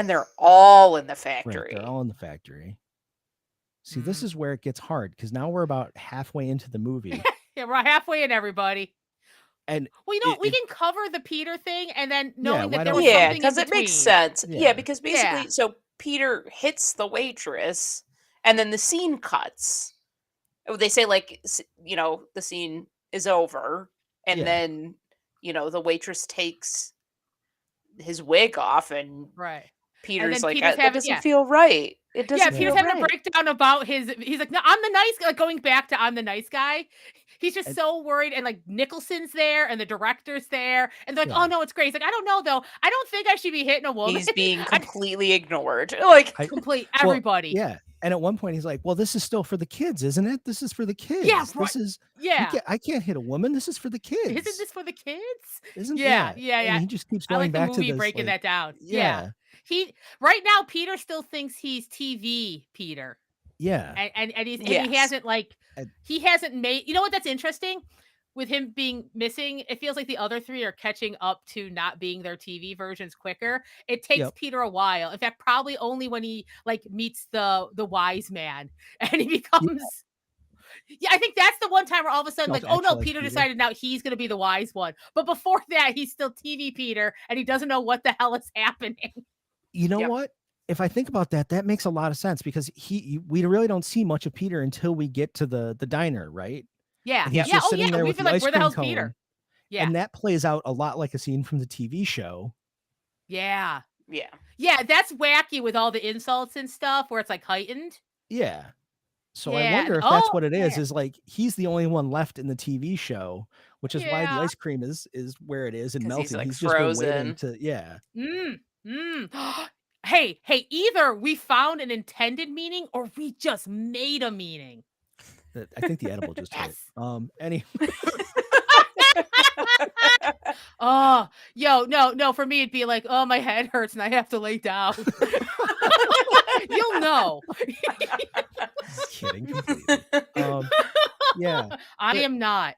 they're all in the Right, factory. they're all in the factory. See, this Mm. is where it gets hard because now we're about halfway into the movie. yeah, we're halfway in, everybody. And Well, you know, we it- can cover the Peter thing, and then Yeah, knowing why that there don't was we? Yeah, something in because it makes between. sense. Yeah. Yeah, because Yeah. basically, so Peter hits the waitress, and then the scene cuts. They say like, the scene is over, and Yeah. then the waitress takes his wig off, and Right. Peter's then like, Peter's that having- doesn't yeah. feel right. It doesn't Yeah, feel Peter's having a right. breakdown about he's like, no, I'm the nice guy, going back to I'm the nice guy. He's just And- so worried, and like Nicholson's there and the director's there, and they're like, Yeah. oh no, it's great. He's like, I don't know though. I don't think I should be hitting a woman. He's being I- completely ignored. Like, complete Well, everybody. Yeah. And at one point he's like, "Well, this is still for the kids, isn't it? This is for the kids. right. This is Yeah. I can't hit a woman. This is for the kids. Isn't this for the kids? Isn't Yeah. And he just keeps I going like the back movie to this breaking like, that down. Yeah. He right now Peter still thinks he's TV Peter. Yeah. And he Yes. hasn't And- he hasn't made, you know what, that's interesting with him being missing. It feels like the other three are catching up to not being their TV versions quicker. It takes Yep. Peter a while. In fact, probably only when he like meets the wise man and he becomes I think that's the one time where all of a sudden, like, oh no, Self-actualized Peter Peter. decided now he's going to be the wise one. But before that, he's still TV Peter, and he doesn't know what the hell is happening. You know Yep. what? If I think about that, that makes a lot of sense because we really don't see much of Peter until we get to the diner, right? Yeah, And he's yeah. just Oh sitting yeah, there we with feel the like ice where the cream hell's cone, Peter? Yeah, And that plays out a lot like a scene from the TV show. yeah. yeah. That's wacky with all the insults and stuff, where it's like heightened. Yeah. So Yeah, I wonder if and- that's oh, what it is. yeah. Is like he's the only one left in the TV show, which is why the Yeah. ice cream is where it is and 'Cause he's, melting. like, He's just been waiting frozen. Mm. Hey, either we found an intended meaning or we just made a meaning. I think the edible just hit. Yes. Anyway, Oh, no. For me, it'd be like, oh, my head hurts and I have to lay down. You'll know. just kidding completely. Yeah. I am not.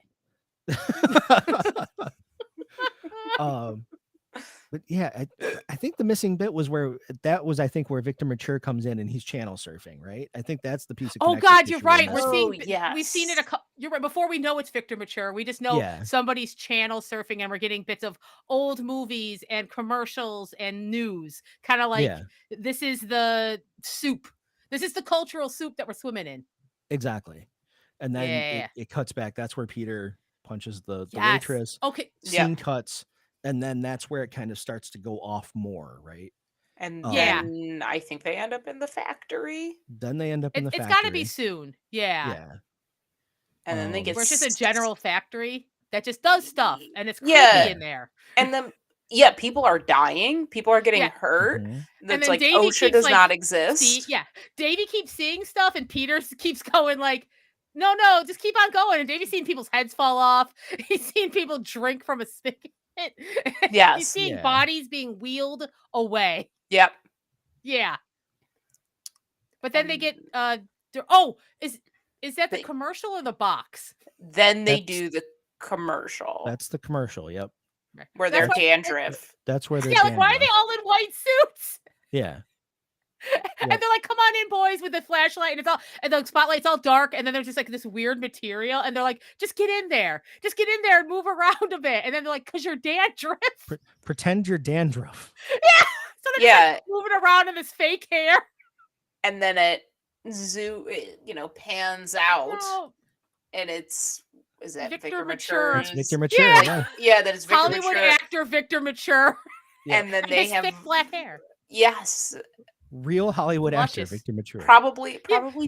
But yeah, I think the missing bit was where Victor Mature comes in and he's channel surfing, right? I think that's the piece of Oh connective God, tissue you're in right. this. We're seeing. Oh, We've seen it. yes. You're right. Before we know it's Victor Mature, we just know Yeah. somebody's channel surfing, and we're getting bits of old movies and commercials and news. Kind of like Yeah. this is the soup. This is the cultural soup that we're swimming in. Exactly. And then Yeah. it cuts back. That's where Peter punches the Yes. waitress. Okay. Yeah. Scene cuts, and then that's where it kind of starts to go off more, right? And Yeah. then I think they end up in the factory. Then they end up in the It's factory. got to be soon. Yeah. Yeah. And then they get Where it's just a general factory that just does stuff, and it's creepy Yeah. in there. And then people are dying. People are getting Yeah. hurt. Mhm. That's then like Davey OSHA keeps, does like, not exist. Davey keeps seeing stuff, and Peter keeps going like, no, just keep on going. And Davey's seen people's heads fall off. He's seen people drink from a spigot. Yes. He's seeing Yeah. bodies being wheeled away. Yep. Yeah. But then they get is that the They- commercial or the box? Then they That's- do the commercial. That's the commercial. Yep. where That's they're what- dandruff. That's where they're Yeah, like why are they dandruff. all in white suits? Yeah. And they're like, "Come on in, boys," with the flashlight, and it's all, and the spotlight's all dark, and then there's just like this weird material, and they're like, "Just get in there and move around a bit," and then they're like, "Cause you're dandruff." Pretend you're dandruff. Yeah. So they're just, Yeah. like, moving around in this fake hair. And then it pans out, No. and is that Victor Victor Mature. It's Mature's? Victor Mature. Yeah. Yeah. Yeah, that is Victor Hollywood Mature. actor Victor Mature. Yeah. And then And they his have thick black hair. yes, Real Hollywood actor Luscious. Victor Mature. probably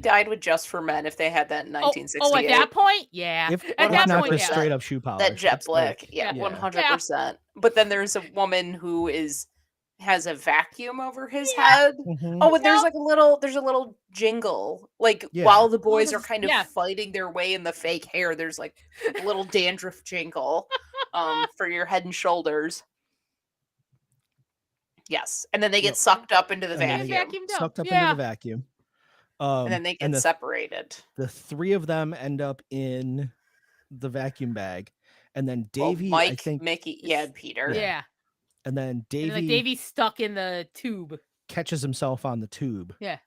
died with Just for Men if they had that in Oh, 1968. at that point, yeah. If At that not point, just yeah. straight up shoe polish. That jet it's black, like- yeah, yeah. 100%. But then there's a woman who has a vacuum over his head. Mhm. Oh, and there's a little jingle, like Yeah. while the boys are this- kind of yeah. fighting their way in the fake hair. There's like a little dandruff jingle, for your Head and Shoulders. Yes, and then they get Yep. sucked up into the And then they vacuum, get sucked up into the vacuum. and then they get separated. The three of them end up in the vacuum bag, and then Well, Davy, Mike, I think, Mickey, and Peter. Yeah. and then And Davy then, like Davy's stuck in the tube. catches himself on the tube. Yeah.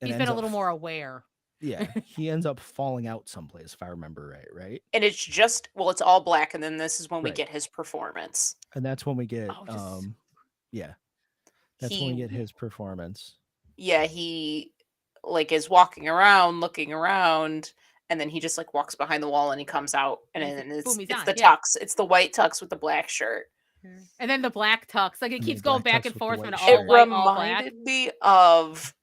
and He's been ends a up little more aware. Yeah, he ends up falling out someplace, if I remember right. Right, And it's it's all black, and then this is when we Right. get his performance. and that's when we get Oh, yeah, that's when we get his performance. Yeah, he is walking around, looking around, and then he just walks behind the wall and he comes out, and And then boom, he's it's on, the yeah. tux. It's the white tux with the black shirt. And then the black tux. Like it And keeps the going black back tux and with the forth white from shirt. all It white, all black. reminded me of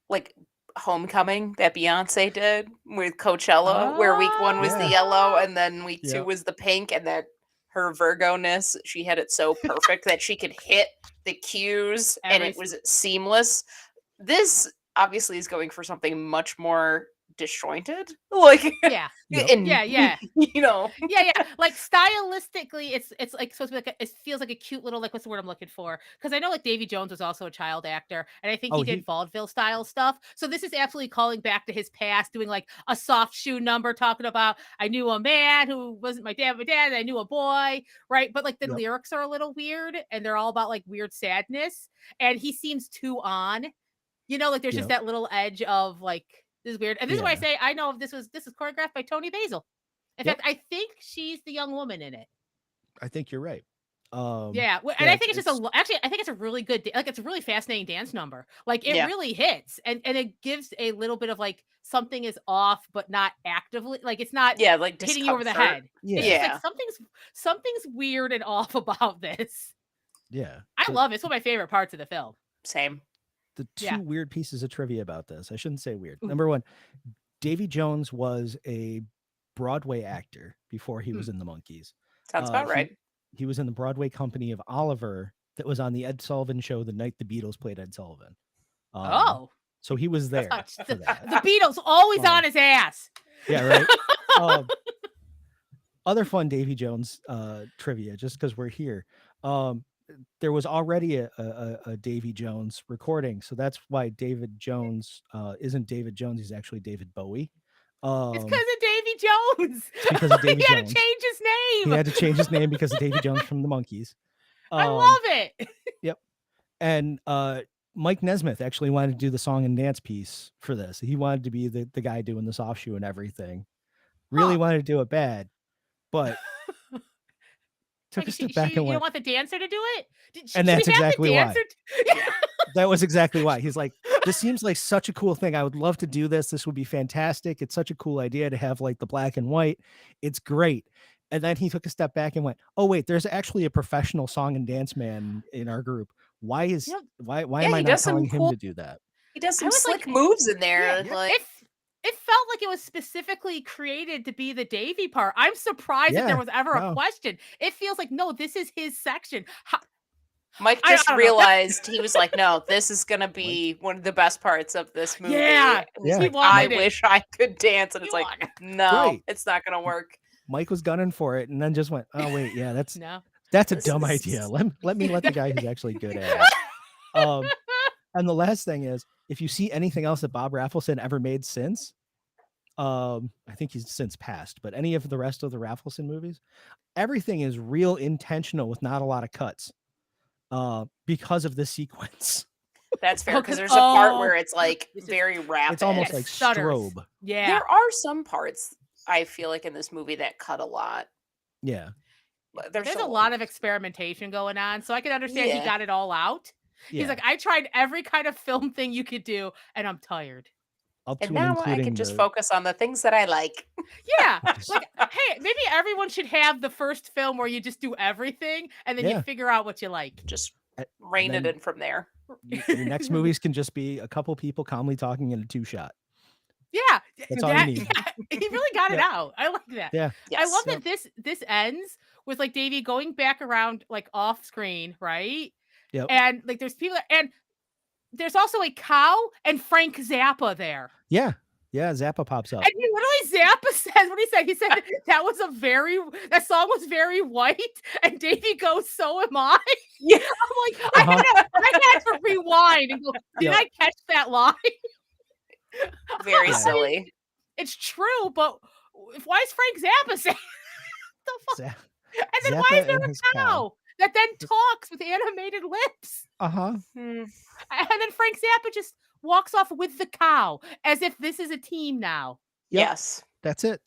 Homecoming that Beyonce did with Coachella, where week 1 was the Yeah. yellow and then week 2 Yep. was the pink, and that her Virgo-ness, she had it so perfect that she could hit the cues and Every it was seamless. This obviously is going for something much more disjointed. Yeah. Yep. And, Yeah, yeah. yeah. Yeah. Like stylistically, it's like supposed to be it feels like a cute little, what's the word I'm looking for? Because I know Davy Jones was also a child actor, and I think Oh, he did vaudeville style stuff. So this is absolutely calling back to his past, doing like a soft shoe number, talking about I knew a man who wasn't my dad, and I knew a boy, right? But the Yep. lyrics are a little weird, and they're all about weird sadness, and he seems too on. There's Yep. just that little edge of this is weird. And this is why I Yeah. say I know this is choreographed by Tony Basil. In Yep. fact, I think she's the young woman in it. I think you're right. Yeah, and yeah, I think it's just actually I think it's a really good it's a really fascinating dance number. It Yeah. really hits, and it gives a little bit of something is off, but not actively. It's not hitting you over the discomfort. head. Yeah. It's just Yeah. something's weird and off about this. Yeah. I love it. It's one of my favorite parts of the film. Same. The two Yeah. weird pieces of trivia about this. I shouldn't say weird. Ooh. Number one, Davy Jones was a Broadway actor before he was in the Monkees. Sounds about right. He was in the Broadway company of Oliver that was on the Ed Sullivan Show the night the Beatles played Ed Sullivan. So he was there That's for that. the Beatles always Oh. on his ass. Yeah, right. Other fun Davy Jones trivia, just because we're here. There was already a Davy Jones recording, so that's why David Jones isn't David Jones. He's actually David Bowie. It's because of Davy Jones. It's because of Davy he had Jones. to change his name. He had to change his name because of Davy Jones from the Monkees. I love it. Yep. And Mike Nesmith actually wanted to do the song and dance piece for this. He wanted to be the guy doing the soft shoe and everything. Really wanted to do it bad, but took a step back and you went, don't want the dancer to do it? And that's should we have the exactly why. dancer that was exactly why. He's like, this seems like such a cool thing. I would love to do this. This would be fantastic. It's such a cool idea to have the black and white. It's great. And then he took a step back and went, oh wait, there's actually a professional song and dance man in our group. Why is why am I not telling him to do that? He does some was slick moves in there. It felt like it was specifically created to be the Davy part. I'm surprised that there was ever a question. It feels like, no, this is his section. Mike just realized he was like, no, this is going to be one of the best parts of this movie. Yeah. And he's Yeah. like, I wish I could dance. And it's like, no, Right. it's not going to work. Mike was gunning for it and then just went, oh wait, yeah, that's No. that's a This dumb is- idea. Let me let the guy who's actually good at it. And the last thing is, if you see anything else that Bob Raffleson ever made since, I think he's since passed, but any of the rest of the Raffleson movies, everything is real intentional with not a lot of cuts. Because of this sequence. That's fair, Oh, because 'cause- there's a part oh, where it's like this is- very rapid. It's almost Yeah, like stutters. strobe. Yeah. There are some parts I feel like in this movie that cut a lot. Yeah. But There's still a lot of experimentation going on, so I can understand he Yeah. got it all out. Yeah. He's like, I tried every kind of film thing you could do, and I'm tired. Up And to and now I including can just the- focus on the things that I like. Yeah. Like, hey, maybe everyone should have the first film where you just do everything and then Yeah. you figure out what you like. Just and rein it then in from there. your next movies can just be a couple people calmly talking in a 2-shot. Yeah. That's all you need. He really got it Yeah. out. I like that. Yeah. Yes. I love Yep. that this ends with like Davey going back around like off screen, right? Yep. And like there's people and there's also a cow and Frank Zappa there. Yeah. Yeah. Zappa pops up. And he literally Zappa says what he said. He said that song was very white. And Davey goes, so am I. Yeah. I'm like, I had to rewind and go, did Yep. I catch that line? Very Yeah. silly. It's true, but why is Frank Zappa saying the fuck? Za- And then Zappa why is there and a his cow cow. that then talks with animated lips? Uh-huh. Hmm. And then Frank Zappa just walks off with the cow as if this is a team now. Yep. Yes. That's it.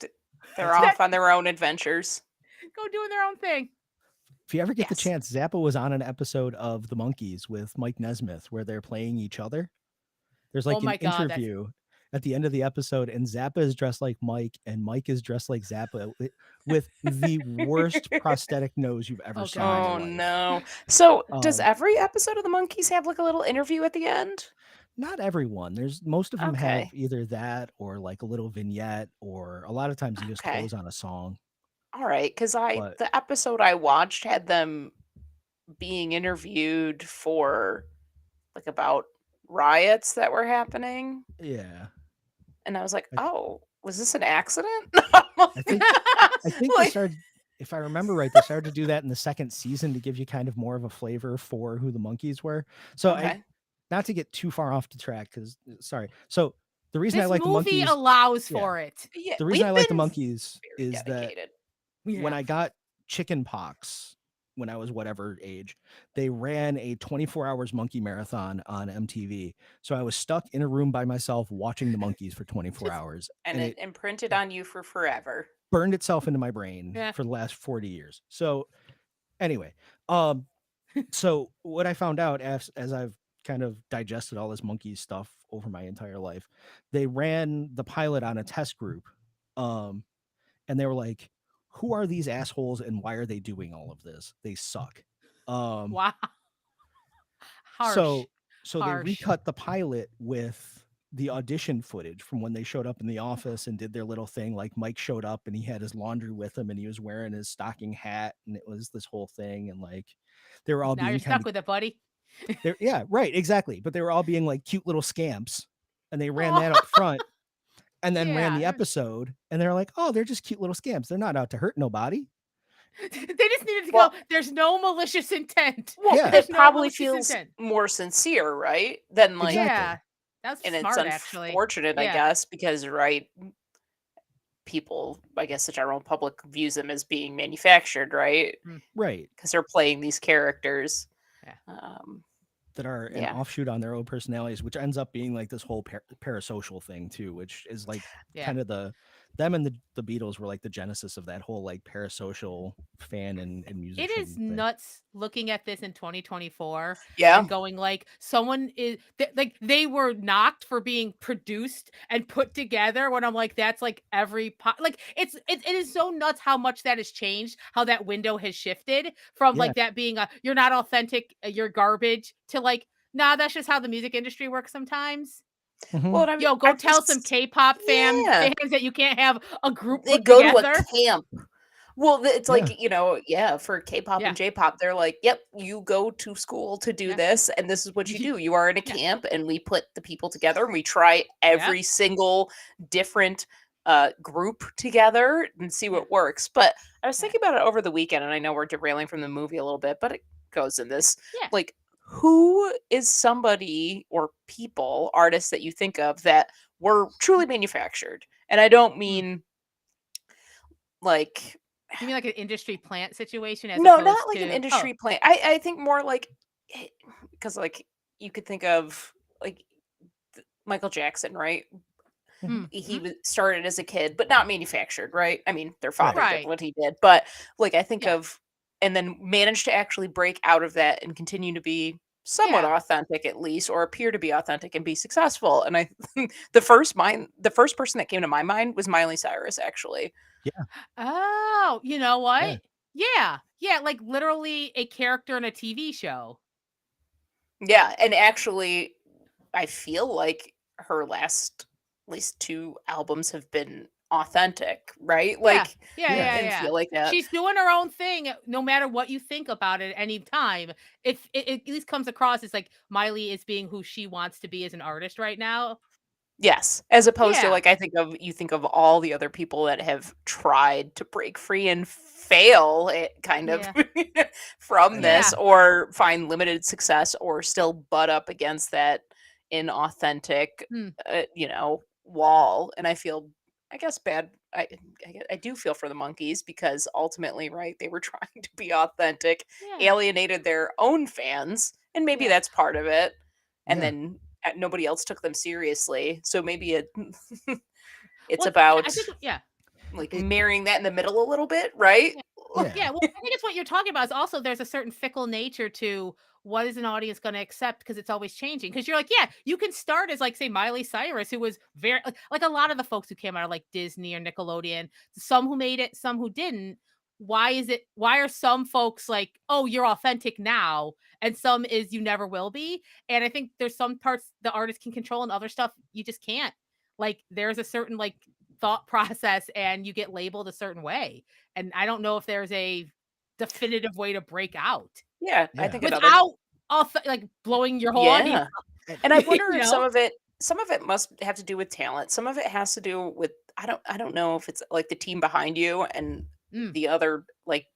They're That's off on their own adventures. Go doing their own thing. If you ever get the Yes. chance, Zappa was on an episode of The Monkees with Mike Nesmith where they're playing each other. There's like Oh my an God, that's- interview at the end of the episode, and Zappa is dressed like Mike, and Mike is dressed like Zappa with the worst prosthetic nose you've ever Oh, seen. in God. your Oh life. no. So does Um, every episode of the Monkees have like a little interview at the end? Not everyone. There's most of them have Okay. either that or like a little vignette, or a lot of times he just Okay. close on a song. All right, because But- the episode I watched had them being interviewed for like about riots that were happening. Yeah. And I was like, I- oh, was this an accident? I think they Like- started, if I remember right, they started to do that in the second season to give you kind of more of a flavor for who the Monkees were. So Okay. not to get too far off the track, because sorry. So the reason This I like the movie Monkees, allows yeah. for it. Yeah, the reason I we've like the been Monkees very is that dedicated. when I got chicken pox when I was whatever age, they ran a 24 hours monkey marathon on MTV. So I was stuck in a room by myself watching the Monkees for 24 hours, And it imprinted on you for forever. burned itself into my brain Yeah. for the last 40 years. So anyway, so what I found out as I've kind of digested all this monkey stuff over my entire life, they ran the pilot on a test group. And they were like, who are these assholes and why are they doing all of this? They suck. Wow. Harsh. So they Harsh. recut the pilot with the audition footage from when they showed up in the office and did their little thing. Like Mike showed up and he had his laundry with him and he was wearing his stocking hat and it was this whole thing. And like they were all now being you're kind stuck with it, buddy. yeah, right, exactly. But they were all being like cute little scamps, and they ran that up front, and then ran the Yeah. episode, and they're like, "Oh, they're just cute little scamps. They're not out to hurt nobody." They just needed to Well- go. There's no malicious intent. Well, Yeah. it There's no probably malicious feels intent. more sincere, right? Than like, Exactly. Yeah, that's and smart. it's Actually, unfortunate, I Yeah. guess, because right, people, I guess, the general public views them as being manufactured, right? Right, Because they're playing these characters. Yeah. that are an Yeah. offshoot on their own personalities, which ends up being like this whole parasocial thing too, which is like Yeah. kind of them and the Beatles were like the genesis of that whole like parasocial fan and musician. it is thing. nuts looking at this in 2024 Yeah. and going like someone is like they were knocked for being produced and put together. When I'm like, that's like like it is so nuts how much that has changed, how that window has shifted from Yeah. like that being a you're not authentic, you're garbage to like, nah, that's just how the music industry works sometimes. Mhm. Well, and I mean, Yo, go I tell some just- K-pop Yeah. fans that you can't have a group they put go together. to a camp. Well, it's Yeah. like, for K-pop Yeah. and J-pop, they're like, yep, you go to school to do Yeah. this, and this is what you Ye- do. You are in a Yeah. camp, and we put the people together, and we try every single different group together and see what works. But I was Yeah. thinking about it over the weekend, and I know we're derailing from the movie a little bit, but it goes in this. Yeah. Like, who is somebody or people, artists that you think of that were truly manufactured And I don't mean like You mean like an industry plant situation as no, opposed not like an to industry plant. I think more like because like you could think of like Michael Jackson, right? He was started as a kid, but not manufactured, right? I mean, their father did Right. what he did, but like I think Yeah. of and then managed to actually break out of that and continue to be somewhat Yeah. authentic at least, or appear to be authentic and be successful. And I think the first person that came to my mind was Miley Cyrus, actually. Oh, you know what? Yeah. Yeah. Yeah, like literally a character in a TV show. Yeah, and actually, I feel like her last at least 2 albums have been authentic, right? Yeah. Like, Yeah, Yeah. yeah, and yeah. feel like that. She's doing her own thing no matter what you think about it at any time. If it at least comes across as like Miley is being who she wants to be as an artist right now. Yes, as opposed to Yeah. like you think of all the other people that have tried to break free and fail it kind of Yeah. from Yeah. this or find limited success or still butt up against that inauthentic Hmm. wall. And I feel I guess bad I do feel for the monkeys because ultimately, right, they were trying to be authentic, Yeah. alienated their own fans, and maybe Yeah. that's part of it. And Yeah. then nobody else took them seriously. So maybe it's Well, yeah, I about think yeah. like It- marrying that in the middle a little bit, right? Yeah. Yeah. Yeah, well, I think it's what you're talking about is also there's a certain fickle nature to what is an audience going to accept because it's always changing. Because you're like, yeah, you can start as like say Miley Cyrus, who was very like a lot of the folks who came out of like Disney or Nickelodeon, some who made it, some who didn't. Why are some folks like, oh, you're authentic now, and some is you never will be? And I think there's some parts the artist can control and other stuff you just can't. Like there's a certain like thought process and you get labeled a certain way. And I don't know if there's a definitive way to break out Yeah, I Yeah. think another without like blowing your whole audience yeah. up. And I wonder You if know? some of it must have to do with talent. Some of it has to do with I don't know if it's like the team behind you and Mm, the other like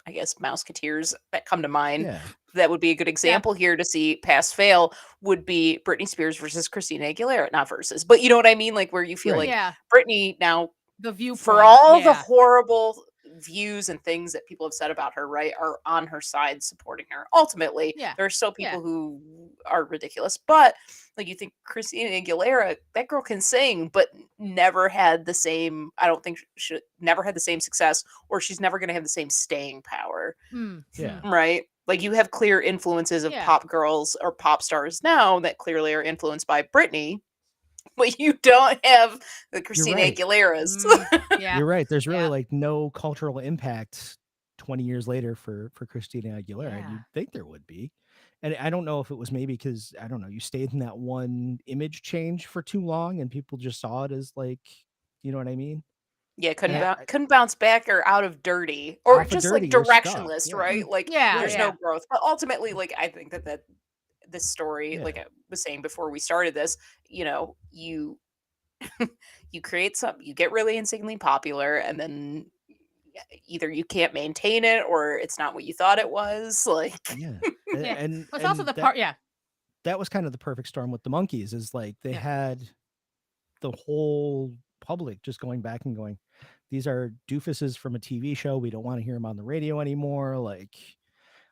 I guess Mouseketeers that come to mind. Yeah. That would be a good yeah. example here to see pass fail would be Britney Spears versus Christina Aguilera, not versus, but you know what I mean? Like where you feel Right. like Yeah. Britney now The for viewpoint. all the Yeah. horrible views and things that people have said about her, right, are on her side supporting her. Ultimately, Yeah. there are still Yeah. people who are ridiculous, but like you think Christina Aguilera, that girl can sing, but never had the same. I don't think she never had the same success, or she's never going to have the same staying power, Mm, Yeah. mm, right? Like you have clear influences of yeah. pop girls or pop stars now that clearly are influenced by Britney, but you don't have the Christina right. Aguileras. Yeah. You're right. There's really Yeah. like no cultural impact 20 years later for Christina Aguilera. And Yeah. you'd think there would be. And I don't know if it was maybe because I don't know, you stayed in that one image change for too long and people just saw it as like, you know what I mean? Yeah, And couldn't bounce back or out of dirty or off of just dirty, like you're stuck. directionless, Yeah. right? Like Yeah. there's Yeah. no growth. But ultimately, like I think that this story, like Yeah. I was saying before we started this, you you create something, you get really insanely popular, and then either you can't maintain it or it's not what you thought it was. Like Yeah. Yeah. And Well, it's also the that part. Yeah. that was kind of the perfect storm with the Monkees is like they Yeah. had the whole public just going back and going, these are doofuses from a TV show. We don't want to hear them on the radio anymore. Like,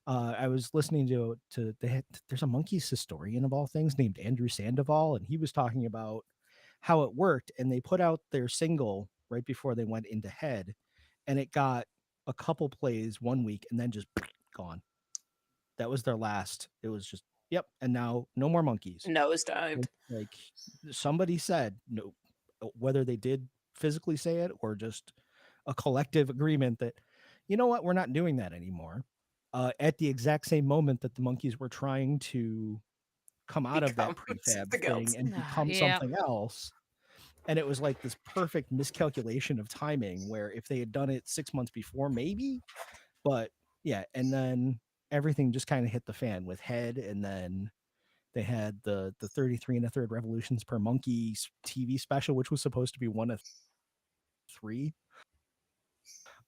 I was listening there's a Monkees historian of all things named Andrew Sandoval, and he was talking about how it worked. And they put out their single right before they went into Head, and it got a couple plays one week and then just gone. That was their last. It was just, yep. And now no more Monkees. nosedived. Like somebody said, no, whether they did physically say it or just a collective agreement that, you know what, we're not doing that anymore. At the exact same moment that the Monkees were trying to come out of that Become prefab something thing else. and become Yeah. something else. And it was like this perfect miscalculation of timing where if they had done it 6 months before, maybe, but yeah. And then everything just kind of hit the fan with Head. And then they had the 33 1/3 revolutions per monkey TV special, which was supposed to be one of 3.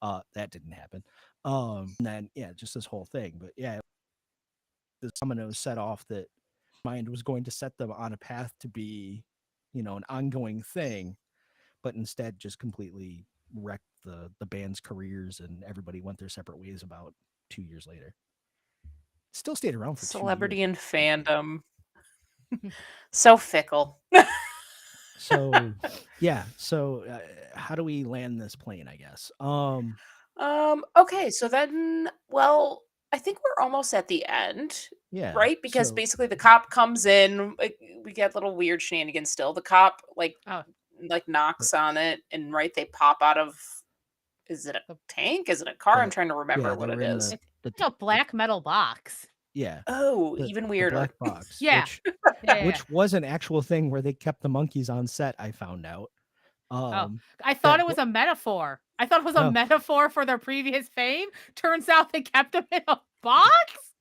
That didn't happen. And then yeah, just this whole thing. But yeah, the dominoes set off that mind was going to set them on a path to be, an ongoing thing. but instead just completely wrecked the band's careers, and everybody went their separate ways about 2 years later. Still stayed around for 2 Celebrity years. and fandom. So fickle. So yeah, so how do we land this plane, I guess? Okay, so then, well, I think we're almost at the end, Yeah, right? Because so basically the cop comes in, we get little weird shenanigans still. The cop Oh. knocks on it, and right, they pop out of, is it a tank? Is it a car? I'm trying to remember yeah, what they it were in is. It's a black metal box. yeah, Oh, the- even the weirder. black box, Yeah. Yeah. which was an actual thing where they kept the monkeys on set, I found out. I thought that it was a metaphor. I thought it was a No. metaphor for their previous fame. Turns out they kept them in a box.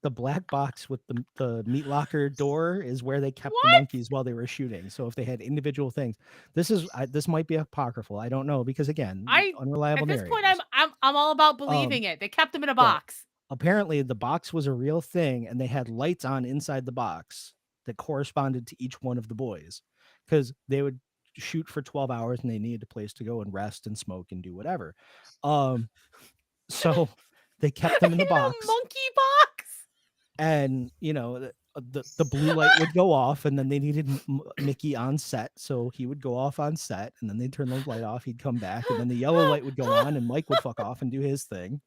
the black box with the meat locker door is where they kept the What? monkeys while they were shooting. So if they had individual things, this might be apocryphal. I don't know, because again, unreliable At this point, narrators. I'm all about believing it. They kept them in a but- box. Apparently the box was a real thing, and they had lights on inside the box that corresponded to each one of the boys, because they would shoot for 12 hours and they needed a place to go and rest and smoke and do whatever. So they kept them in the box, A monkey box. and the blue light would go off, and then they needed Mickey on set, so he would go off on set, and then they'd turn the light off, he'd come back, and then the yellow light would go on, and Mike would fuck off and do his thing.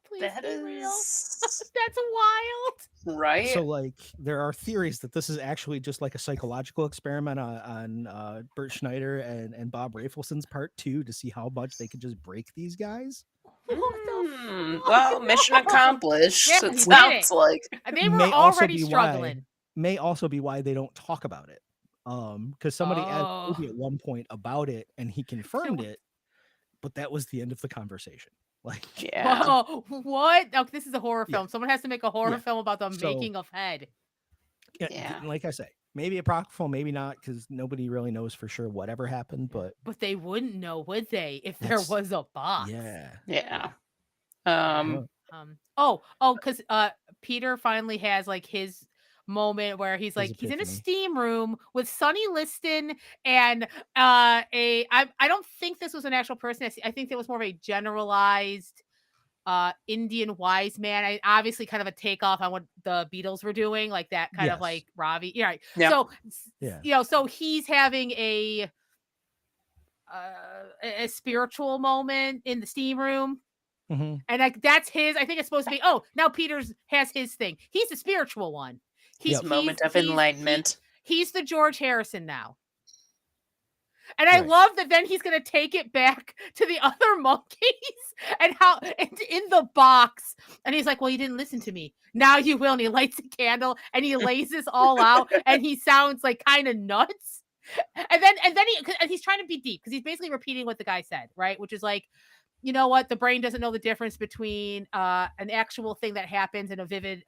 Please That be real. is That's wild. right. So like there are theories that this is actually just like a psychological experiment on Bert Schneider and Bob Rafelsen's part too, to see how much they could just break these guys. Well, mission accomplished. Yeah, it we did sounds it. like. They were May also already be struggling. May also be why they don't talk about it. Because somebody asked Oh. Ruby at one point about it, and he confirmed it, but that was the end of the conversation. Like, Yeah. Whoa, what? Oh, this is a horror Yeah. film. Someone has to make a horror Yeah. film about the So- making of Head. Yeah. like I say, maybe apocryphal, maybe not, because nobody really knows for sure whatever happened. But But they wouldn't know, would they, if there That's- was a box? yeah, Yeah. Because Peter finally has like his moment where he's like he's in a epiphany. steam room with Sonny Liston and I don't think this was an actual person. I think it was more of a generalized Indian wise man. Obviously kind of a takeoff on what the Beatles were doing, like that kind of Yes. like Ravi. Yeah, right. Yeah. So Yeah. so he's having a spiritual moment in the steam room. Mhm. And like that's his. I think it's supposed to be. Oh, now Peter's has his thing. He's the spiritual one. His moment of enlightenment. He's the George Harrison now. And I Right. love that then he's going to take it back to the other monkeys and how in the box. And he's like, well, you didn't listen to me. Now you will. And he lights a candle and he lays this all out and he sounds like kind of nuts. And then he's trying to be deep because he's basically repeating what the guy said, right? Which is like, you know what? The brain doesn't know the difference between an actual thing that happens and a vivid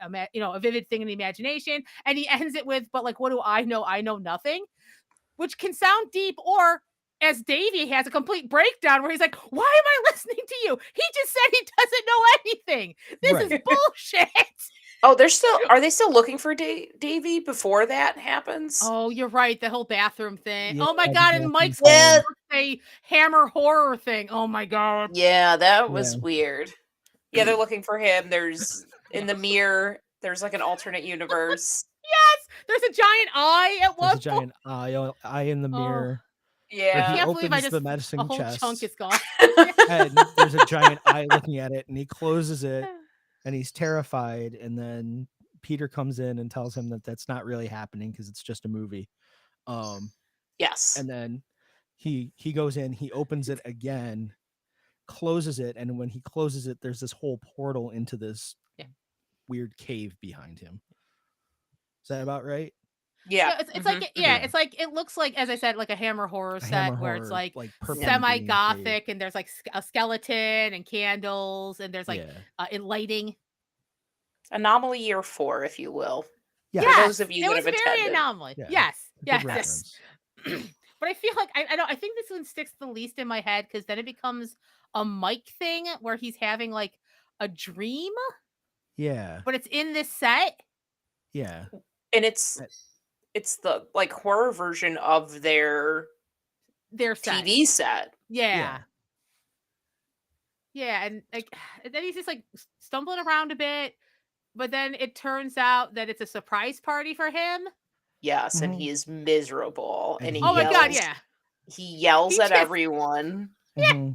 thing in the imagination. And he ends it with, but like, what do I know? I know nothing, which can sound deep. Or as Davey has a complete breakdown where he's like, why am I listening to you? He just said he doesn't know anything. This is Right. bullshit. Oh, are they still looking for Davy before that happens? Oh, you're right. The whole bathroom thing. Yeah, oh my the God. bathroom And Mike's thing. birthday hammer horror thing. Oh my God. Yeah, that was Yeah. weird. Yeah, they're looking for him. There's in the mirror, there's like an alternate universe. Yes. There's a giant eye at There's one a giant eye in the mirror. Where Yeah. he can't believe I opens the just- medicine a whole chest, chunk is gone. and there's a giant eye looking at it, and he closes it, and he's terrified. And then Peter comes in and tells him that that's not really happening because it's just a movie. Yes. And then he goes in, he opens it again, closes it, and when he closes it, there's this whole portal into this Yeah. weird cave behind him. Is that about right? Yeah. It's like Yeah. it's like it looks like, as I said, like a hammer horror A set hammer where it's horror, like purple and green semi-gothic and there's like a skeleton and candles and there's cave. like Yeah. lighting. Anomaly year 4, if you will. Yeah. For Yes, those of you it that was have very attended. anomaly. Yeah. Yes, Good yes. reference. But I feel like I think this one sticks the least in my head because then it becomes a Mike thing where he's having like a dream, Yeah. but it's in this set. Yeah. And it's the like horror version of their their set. TV set. Yeah. Yeah, and like and then he's just like stumbling around a bit, but then it turns out that it's a surprise party for him. Yes, and Mhm. he is miserable, And and he he Oh my god, yells. yeah. He yells He at just- everyone, Mhm.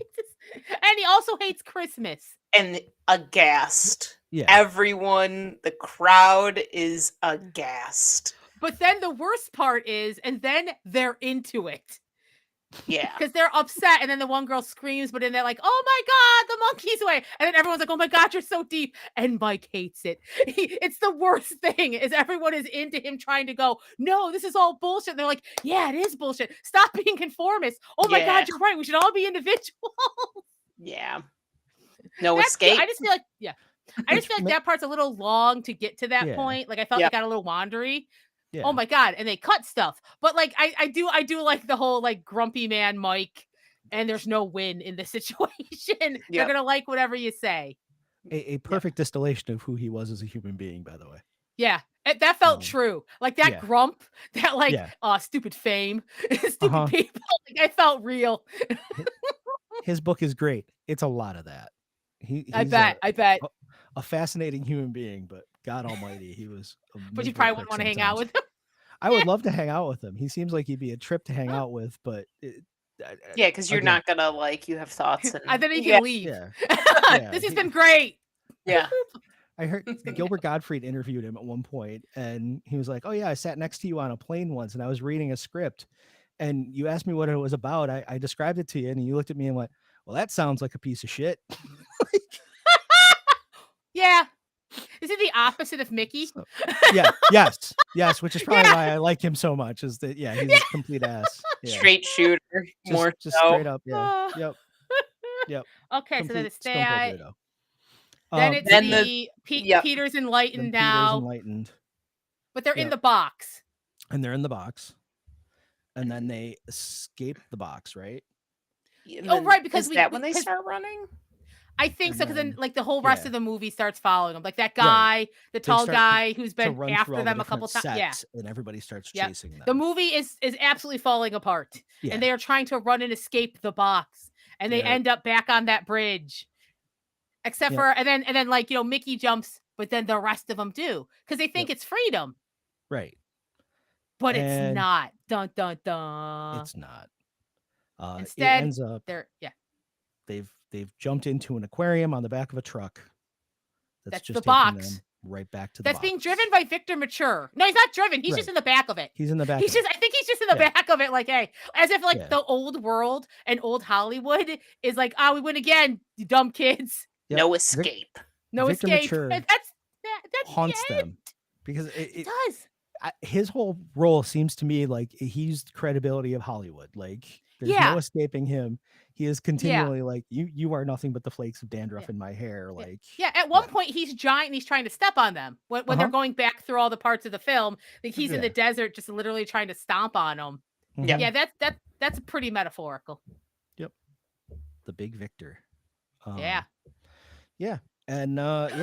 And he also hates Christmas. and aghast. Yeah. Everyone, the crowd is aghast. But then the worst part is, and then they're into it. Yeah. Because they're upset, and then the one girl screams, but then they're like, "Oh my god, the monkey's away!" And then everyone's like, "Oh my god, you're so deep." And Mike hates it. It's the worst thing. Is everyone is into him trying to go, "No, this is all bullshit." And they're like, "Yeah, it is bullshit. Stop being conformist." Oh my Yeah. god, you're right. We should all be individuals. Yeah. No That's cute. escape. I just feel like, I just feel like that part's a little long to get to that Yeah. point. Like I felt Yep. it got a little wandery. Yeah. Oh my god, and they cut stuff. But like I do like the whole like grumpy man Mike, and there's no win in this situation. They're Yep. gonna like whatever you say. A perfect distillation of who he was as a human being, by the way. Yeah. That felt Um, true. Like that yeah. grump, that like Yeah. stupid fame, stupid Uh-huh. people. Like, I felt real. His book is great. It's a lot of that. I He's bet. a fascinating human being, but God Almighty, he was. But you probably wouldn't want to hang out with him. I would love to hang out with him. He seems like he'd be a trip to hang out with, but Yeah, because you're again, not gonna like. You have thoughts, and And then he yeah, can leave. Yeah, This has he- been great. yeah. I heard Gilbert Gottfried interviewed him at one point, and he was like, "Oh yeah, I sat next to you on a plane once, and I was reading a script, and you asked me what it was about. I described it to you, and you looked at me and went, well, that sounds like a piece of shit.'" Yeah. Is it the opposite of Mickey? So, yes, which is probably why I like him so much. Is that he's a complete ass. Yeah. Straight shooter, more just so. straight up. Yeah. Yep. Okay, so then it's Stone Cold that. weirdo. Then it's then Peter's then enlightened Peter's now, enlightened, but they're in Yep. the box. and they're in the box, and then they escape the box, right? And Oh, then- right, because is we- that when they because- start running? I think so, And because then then- like the whole rest yeah. of the movie starts following them. Like that guy, the tall start guy who's To been run through after all the them a couple different times. Yeah. sets, and everybody starts Yep. chasing them. The movie is absolutely falling apart. Yeah. And they are trying to run and escape the box. And they They're- end up back on that bridge. Except Yep. for and then like Mickey jumps, but then the rest of them do. Because they think it's freedom. right. But it's And- not. Dun dun dun. It's not. Instead, it ends up they've jumped into an aquarium on the back of a truck. That's just the taking box. them right back to the that's box. being driven by Victor Mature. No, he's not driven. He's just Right. in the back of it. He's in the back. He's of it. just I think he's just in the Yeah. back of it, like, hey, as if like Yeah. the old world and old Hollywood is like, oh, we win again, you dumb kids. Yep. No Vic- escape. No Victor escape. Mature And that's the haunts end. them because It it does. his whole role seems to me like he's the credibility of Hollywood. Like there's Yeah. no escaping him. He is continually like, you are nothing but the flakes of dandruff in my hair. Like Yeah, at one yeah. point he's giant and he's trying to step on them. When they're Uh-huh. going back through all the parts of the film, like he's in the Yeah. desert just literally trying to stomp on them. Mhm. Yeah, that's pretty metaphorical. The big Victor. Yeah. And they And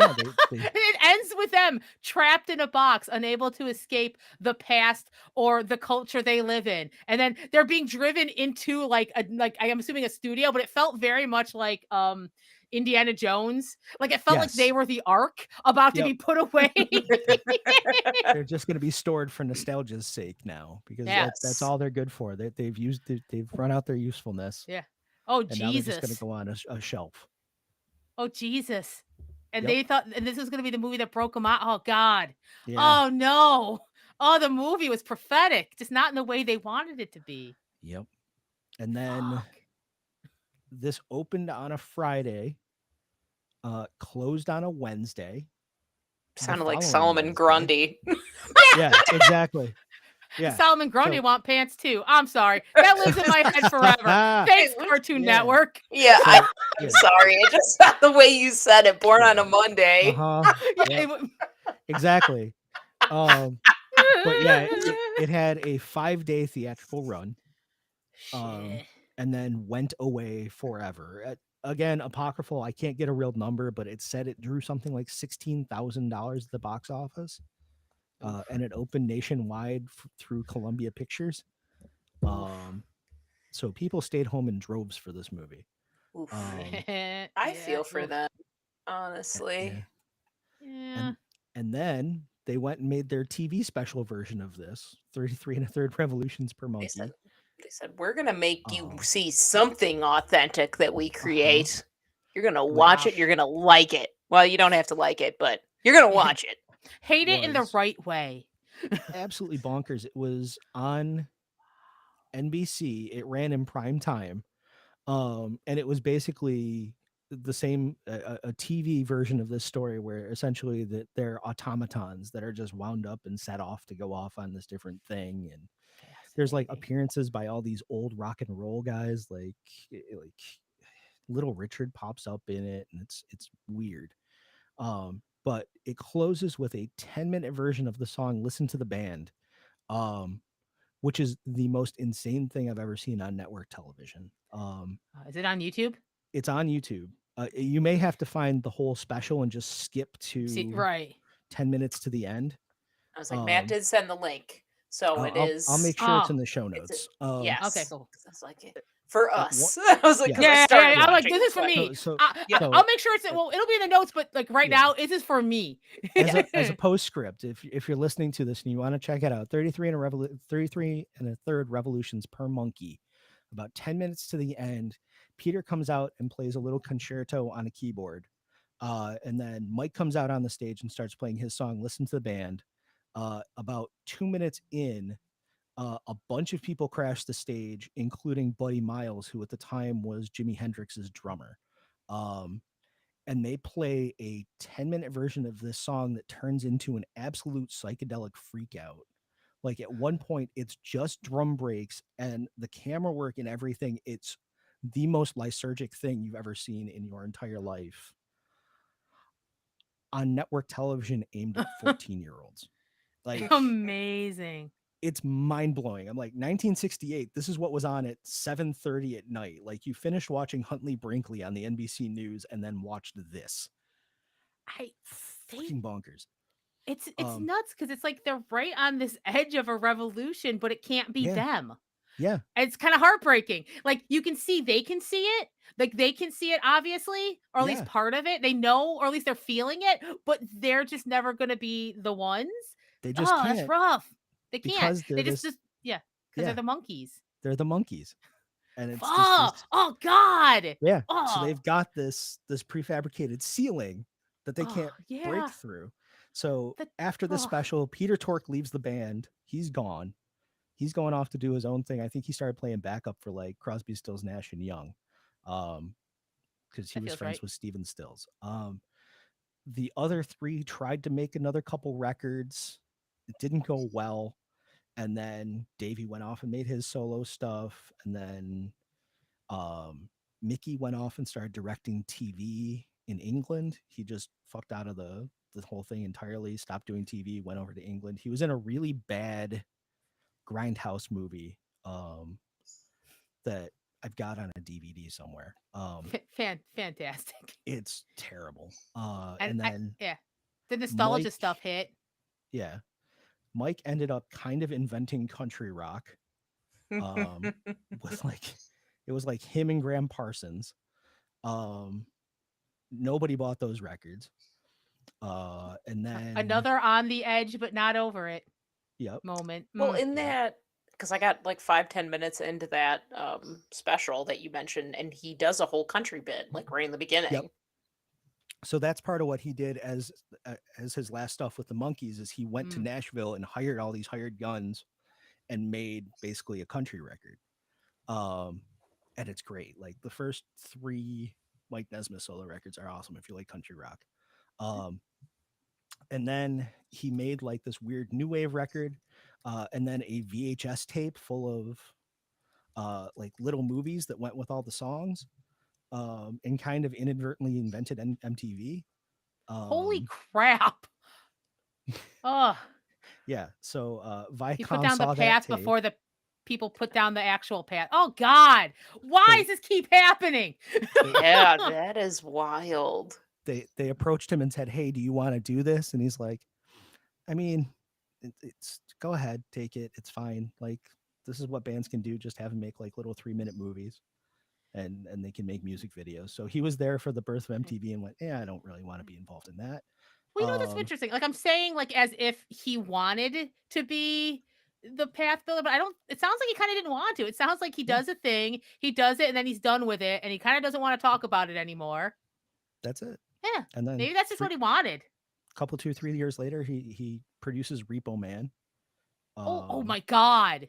it ends with them trapped in a box, unable to escape the past or the culture they live in. And then they're being driven into like I am assuming a studio, but it felt very much like Indiana Jones. Like it felt like they Yes. were the Ark about to Yep. be put away. they're just going to be stored for nostalgia's sake now because that's Yes. all they're good for. They've run out their usefulness. Oh And now they're just going Jesus. to go on a shelf. Oh Jesus. And Yep. they thought and this was gonna be the movie that broke them out. Oh God. Yeah. Oh no. Oh, the movie was prophetic, just not in the way they wanted it to be. Yep. And then Fuck. this opened on a Friday, closed on a Wednesday. Sounded like following Solomon Wednesday. Grundy. Yeah, exactly. Yeah. Solomon Grundy so- want pants too. I'm sorry. That lives in my head forever. Thanks, Cartoon Yeah. Network. Yeah, So, I'm yeah. sorry. It just not the way you said it. Born on a Monday. Uh-huh. Yeah, Yep. it w- Exactly. But yeah, it had a 5-day theatrical run. Shit. And then went away forever. Again, apocryphal. I can't get a real number, but it said it drew something like $16,000 at the box office, and it opened nationwide through Columbia Pictures. So people stayed home in droves for this movie. Oof. I feel for oof. them, honestly. Yeah. And then they went and made their TV special version of this, 33 and a third revolutions per They said, monkey. we're gonna make you Um, see something authentic that we create. You're gonna Which- watch it. You're gonna like it. Well, you don't have to like it, but you're gonna watch it. Hate it in the was- right way. Absolutely bonkers. It was on NBC. It ran in prime time. And it was basically the same a TV version of this story where essentially that they're automatons that are just wound up and set off to go off on this different thing. And there's like Fascinating. appearances by all these old rock and roll guys, like Little Richard pops up in it, and it's weird. But it closes with a 10-minute version of the song "Listen to the Band," which is the most insane thing I've ever seen on network television. Is it on YouTube? It's on YouTube. You may have to find the whole special and just skip to See, right. 10 minutes to the end. I was like, Matt did send the link, so it is. I'll make sure it's Oh. in the show notes. Yes. Okay, cool. I was like, for At us. I was like, yeah. 'cause I Yeah, started I'm like, watching this it, is for but- me. So I'll make sure it'll be in the notes, but like right Yeah. now, this is for me. as a postscript, if you're listening to this and you want to check it out, 33 and a third revolutions per monkey. About 10 minutes to the end, Peter comes out and plays a little concerto on a keyboard. And then Mike comes out on the stage and starts playing his song, Listen to the Band. About 2 minutes in, a bunch of people crash the stage, including Buddy Miles, who at the time was Jimi Hendrix's drummer. And they play a 10-minute version of this song that turns into an absolute psychedelic freakout. Like at one point, it's just drum breaks and the camera work and everything. It's the most lysergic thing you've ever seen in your entire life on network television aimed at 14-year-olds. Like, Amazing. it's mind-blowing. I'm like, 1968, this is what was on at 7:30 at night. Like, you finished watching Huntley Brinkley on the NBC News and then watched this. Freaking bonkers. It's nuts because it's like they're right on this edge of a revolution, but it can't be them. Yeah. And it's kind of heartbreaking. Like you can see, they can see it. Like they can see it, obviously, or at least part of it. They know, or at least they're feeling it, but they're just never going to be the ones. They just can't. That's rough. They can't. Because They just because they're the monkeys. They're the monkeys. And it's oh God. Yeah. Oh. So they've got this prefabricated ceiling that they can't break through. So after the special, Peter Tork leaves the band. He's gone. He's going off to do his own thing. I think he started playing backup for like Crosby, Stills, Nash and Young, because he was friends with Steven Stills. The other three tried to make another couple records. It didn't go well. And then Davey went off and made his solo stuff. And then Mickey went off and started directing TV in England. He just fucked out of the whole thing entirely, stopped doing TV, went over to England. He was in a really bad Grindhouse movie that I've got on a DVD somewhere. Fantastic. It's terrible. And then the nostalgia stuff hit. Yeah. Mike ended up kind of inventing country rock. With like it was like him and Graham Parsons. Nobody bought those records. And then another on the edge but not over it moment. Well, in that, because I got like 5-10 minutes into that special that you mentioned, and he does a whole country bit like right in the beginning. Yep. So that's part of what he did as his last stuff with the Monkees is he went to Nashville and hired all these hired guns and made basically a country record. And it's great. Like the first 3 Mike Nesmith solo records are awesome if you like country rock. And then he made like this weird new wave record, and then a VHS tape full of like little movies that went with all the songs, and kind of inadvertently invented MTV. Holy crap. Oh. Yeah. So Viacom he put down saw the path that before the people put down the actual path. Oh God. Why does this keep happening? Yeah, that is wild. They approached him and said, "Hey, do you want to do this?" And he's like, "I mean, it's go ahead, take it. It's fine. Like this is what bands can do. Just have them make like little 3-minute movies, and they can make music videos. So he was there for the birth of MTV and went, yeah, I don't really want to be involved in that. Well, that's interesting. Like I'm saying, like as if he wanted to be the path builder, but I don't. It sounds like he kind of didn't want to. It sounds like he does a thing, he does it, and then he's done with it, and he kind of doesn't want to talk about it anymore. That's it. Yeah, and then maybe that's just what he wanted. Couple 2-3 years later, he produces Repo Man. Oh my God,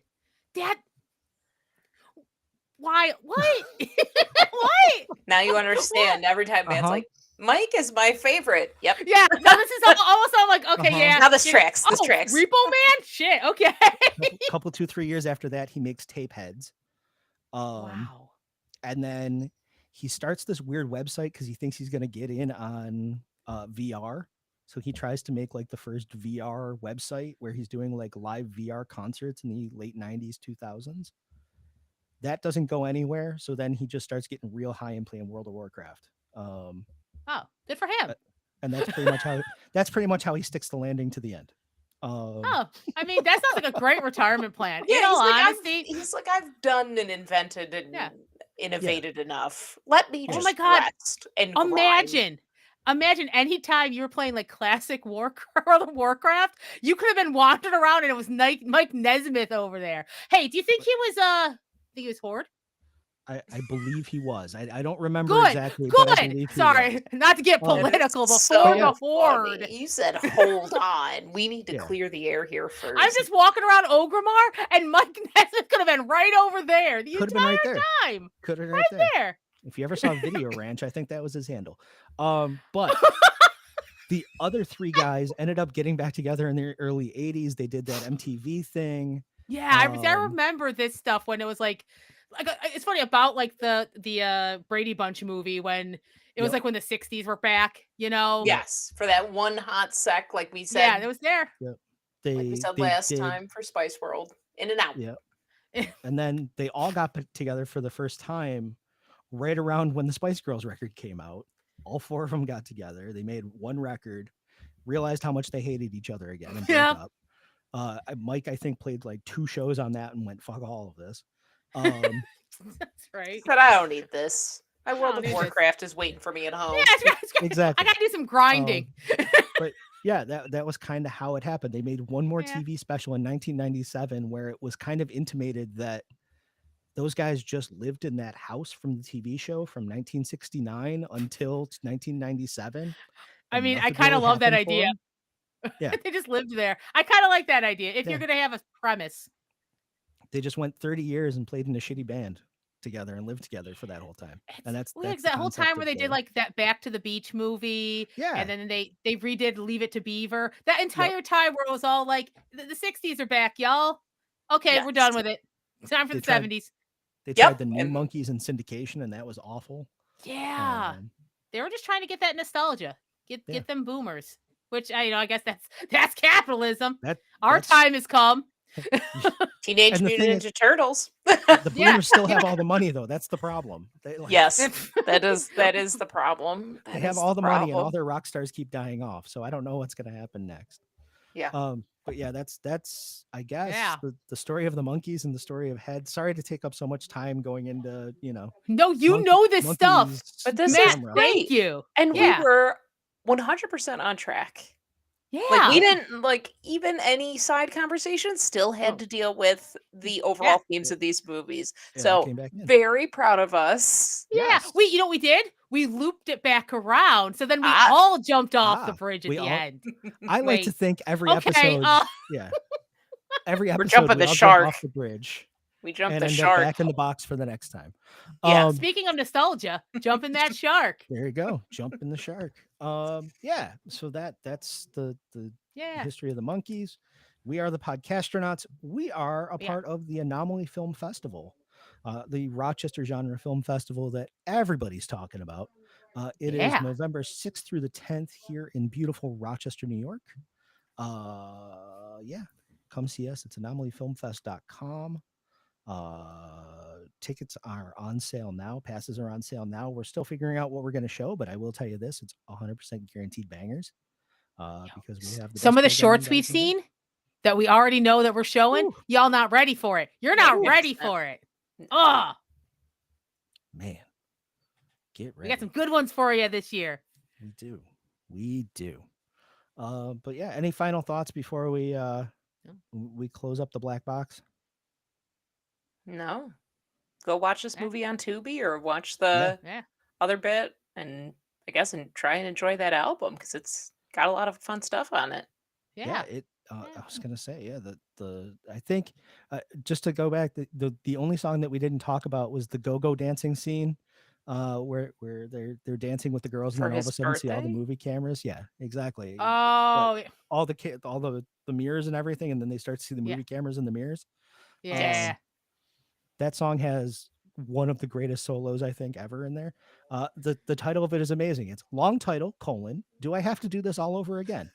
that. Why? What? What? Now you understand. Every time Matt's like, Mike is my favorite. Yep. Yeah. No, this is almost. I'm like, okay, yeah. Now this tracks. This tracks. Repo Man. Shit. Okay. Couple 2-3 years after that, he makes Tape Heads. Wow. And then he starts this weird website because he thinks he's going to get in on VR. So he tries to make like the first VR website where he's doing like live VR concerts in the late 90s, 2000s. That doesn't go anywhere. So then he just starts getting real high and playing World of Warcraft. Oh, good for him. And that's pretty much how he sticks the landing to the end. I mean, that sounds like a great retirement plan. Yeah, in all honesty, honesty, he's like, I've done and invented and innovated enough. Let me just rest and grind. Imagine anytime you were playing like classic World of Warcraft, you could have been wandering around and it was Mike Nesmith over there. Hey, do you think he was Horde? I believe he was. I don't remember good, exactly. Good. But I believe Sorry, not to get political before the Horde. You said, hold on. We need to clear the air here first. I'm just walking around Ogrimmar and Mike Nesmith could have been right over there the entire time. Could have been right there. If you ever saw Video Ranch, I think that was his handle. But the other 3 guys ended up getting back together in the early 80s. They did that MTV thing. Yeah, I remember this stuff when it was like it's funny about like the Brady Bunch movie when it was like when the 60s were back, you know? Yes, for that one hot sec, like we said. Yeah, it was there. Yep. Like we said last time for Spice World. In and out. Yeah. And then they all got put together for the first time right around when the Spice Girls record came out. All 4 of them got together. They made one record, realized how much they hated each other again, and broke up. Mike, I think, played like 2 shows on that and went, fuck all of this. That's right. But I don't need this. My World of Warcraft is waiting for me at home. Yeah, exactly. I gotta do some grinding. But yeah, that was kind of how it happened. They made one more TV special in 1997 where it was kind of intimated that those guys just lived in that house from the TV show from 1969 until 1997. I mean, I kind of love that idea. Yeah. They just lived there. I kind of like that idea. If you're going to have a premise. They just went 30 years and played in a shitty band together and lived together for that whole time. And that's that whole time where they did like that Back to the Beach movie. Yeah. And then they redid Leave It to Beaver. That entire time where it was all like, the 60s are back, y'all. Okay, we're done with it. It's time for the 70s. They tried the New Monkeys in syndication, and that was awful. Yeah. They were just trying to get that nostalgia. Get them boomers. Which I guess that's capitalism. Our time has come. Teenage Mutant Ninja Turtles. The boomers still have all the money, though. That's the problem. Yes, that is the problem. They have all the money, and all their rock stars keep dying off. So I don't know what's going to happen next. Yeah. But yeah, that's I guess the story of the Monkees and the story of Head. Sorry to take up so much time going into No, know this stuff, but this is great. Thank you. And we were 100% on track. Yeah, like we didn't even any side conversations still had to deal with the overall themes of these movies. So very proud of us. Yeah, you know what we did? We looped it back around, so then we all jumped off the bridge at the end. I like to think every episode, every episode we're jumping the shark off the bridge. We jumped and the end shark up back in the box for the next time. Yeah. Speaking of nostalgia, jumping that shark. There you go, jumping the shark. Yeah. So that's the history of the Monkees. We are the Podcastronauts. We are a part of the Anomaly Film Festival, the Rochester Genre Film Festival that everybody's talking about. It is November 6th through the 10th here in beautiful Rochester, New York. Come see us. It's anomalyfilmfest.com. Tickets are on sale now. Passes are on sale now. We're still figuring out what we're going to show, but I will tell you this: it's 100% guaranteed bangers. Because we have some of the shorts we've seen. that we already know that we're showing. Ooh. Y'all not ready for it. You're not ready for it. Oh, man. Get ready. we got some good ones for you this year. We do. But yeah, any final thoughts before we close up the black box? No. Go watch this movie on Tubi or watch the other bit, and I guess and try and enjoy that album because it's got a lot of fun stuff on it. Yeah. I was gonna say, I think just to go back, the only song that we didn't talk about was the go-go dancing scene, where they're dancing with the girls and then all of a sudden see all the movie cameras. Yeah, exactly. Oh, all the mirrors and everything, and then they start to see the movie cameras in the mirrors. yeah. That song has one of the greatest solos I think ever in there. The title of it is amazing. It's long title : do I have to do this all over again?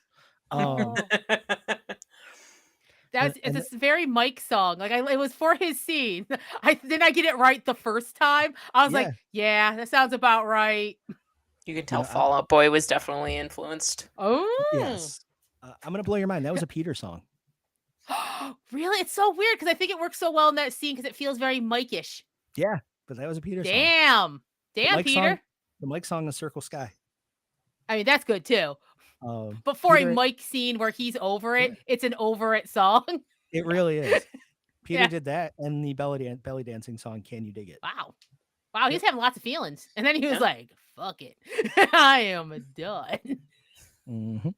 It's a very Mike song. Like it was for his scene. I get it right the first time. I was like, yeah, that sounds about right. You can tell Fall Out Boy was definitely influenced. Oh, yes. I'm gonna blow your mind. That was a Peter song. Really? It's so weird because I think it works so well in that scene because it feels very Mike-ish. Yeah, but that was a Peter song. Damn, Peter. The Mike song is Circle Sky. I mean, that's good too. But for a Mike scene where he's over it, it's an over it song. It really is. Peter did that and the belly dancing song, Can You Dig It? Wow, he was having lots of feelings. And then he was like, fuck it. I am done. Mm-hmm.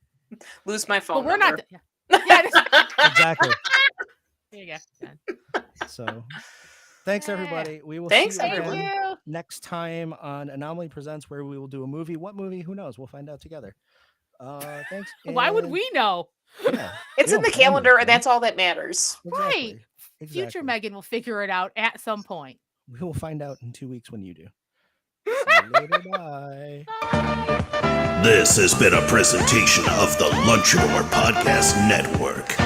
Lose my phone. But we're number. not. Exactly. There you go. So thanks everybody. We will see you again next time on Anomaly Presents, where we will do a movie. What movie? Who knows? We'll find out together. Thanks. Why would we know? Yeah, it's in the calendar, and that's all that matters. Right. Exactly. Future Megan will figure it out at some point. We will find out in 2 weeks when you do. See you later. Bye. This has been a presentation of the Lunchador Podcast Network.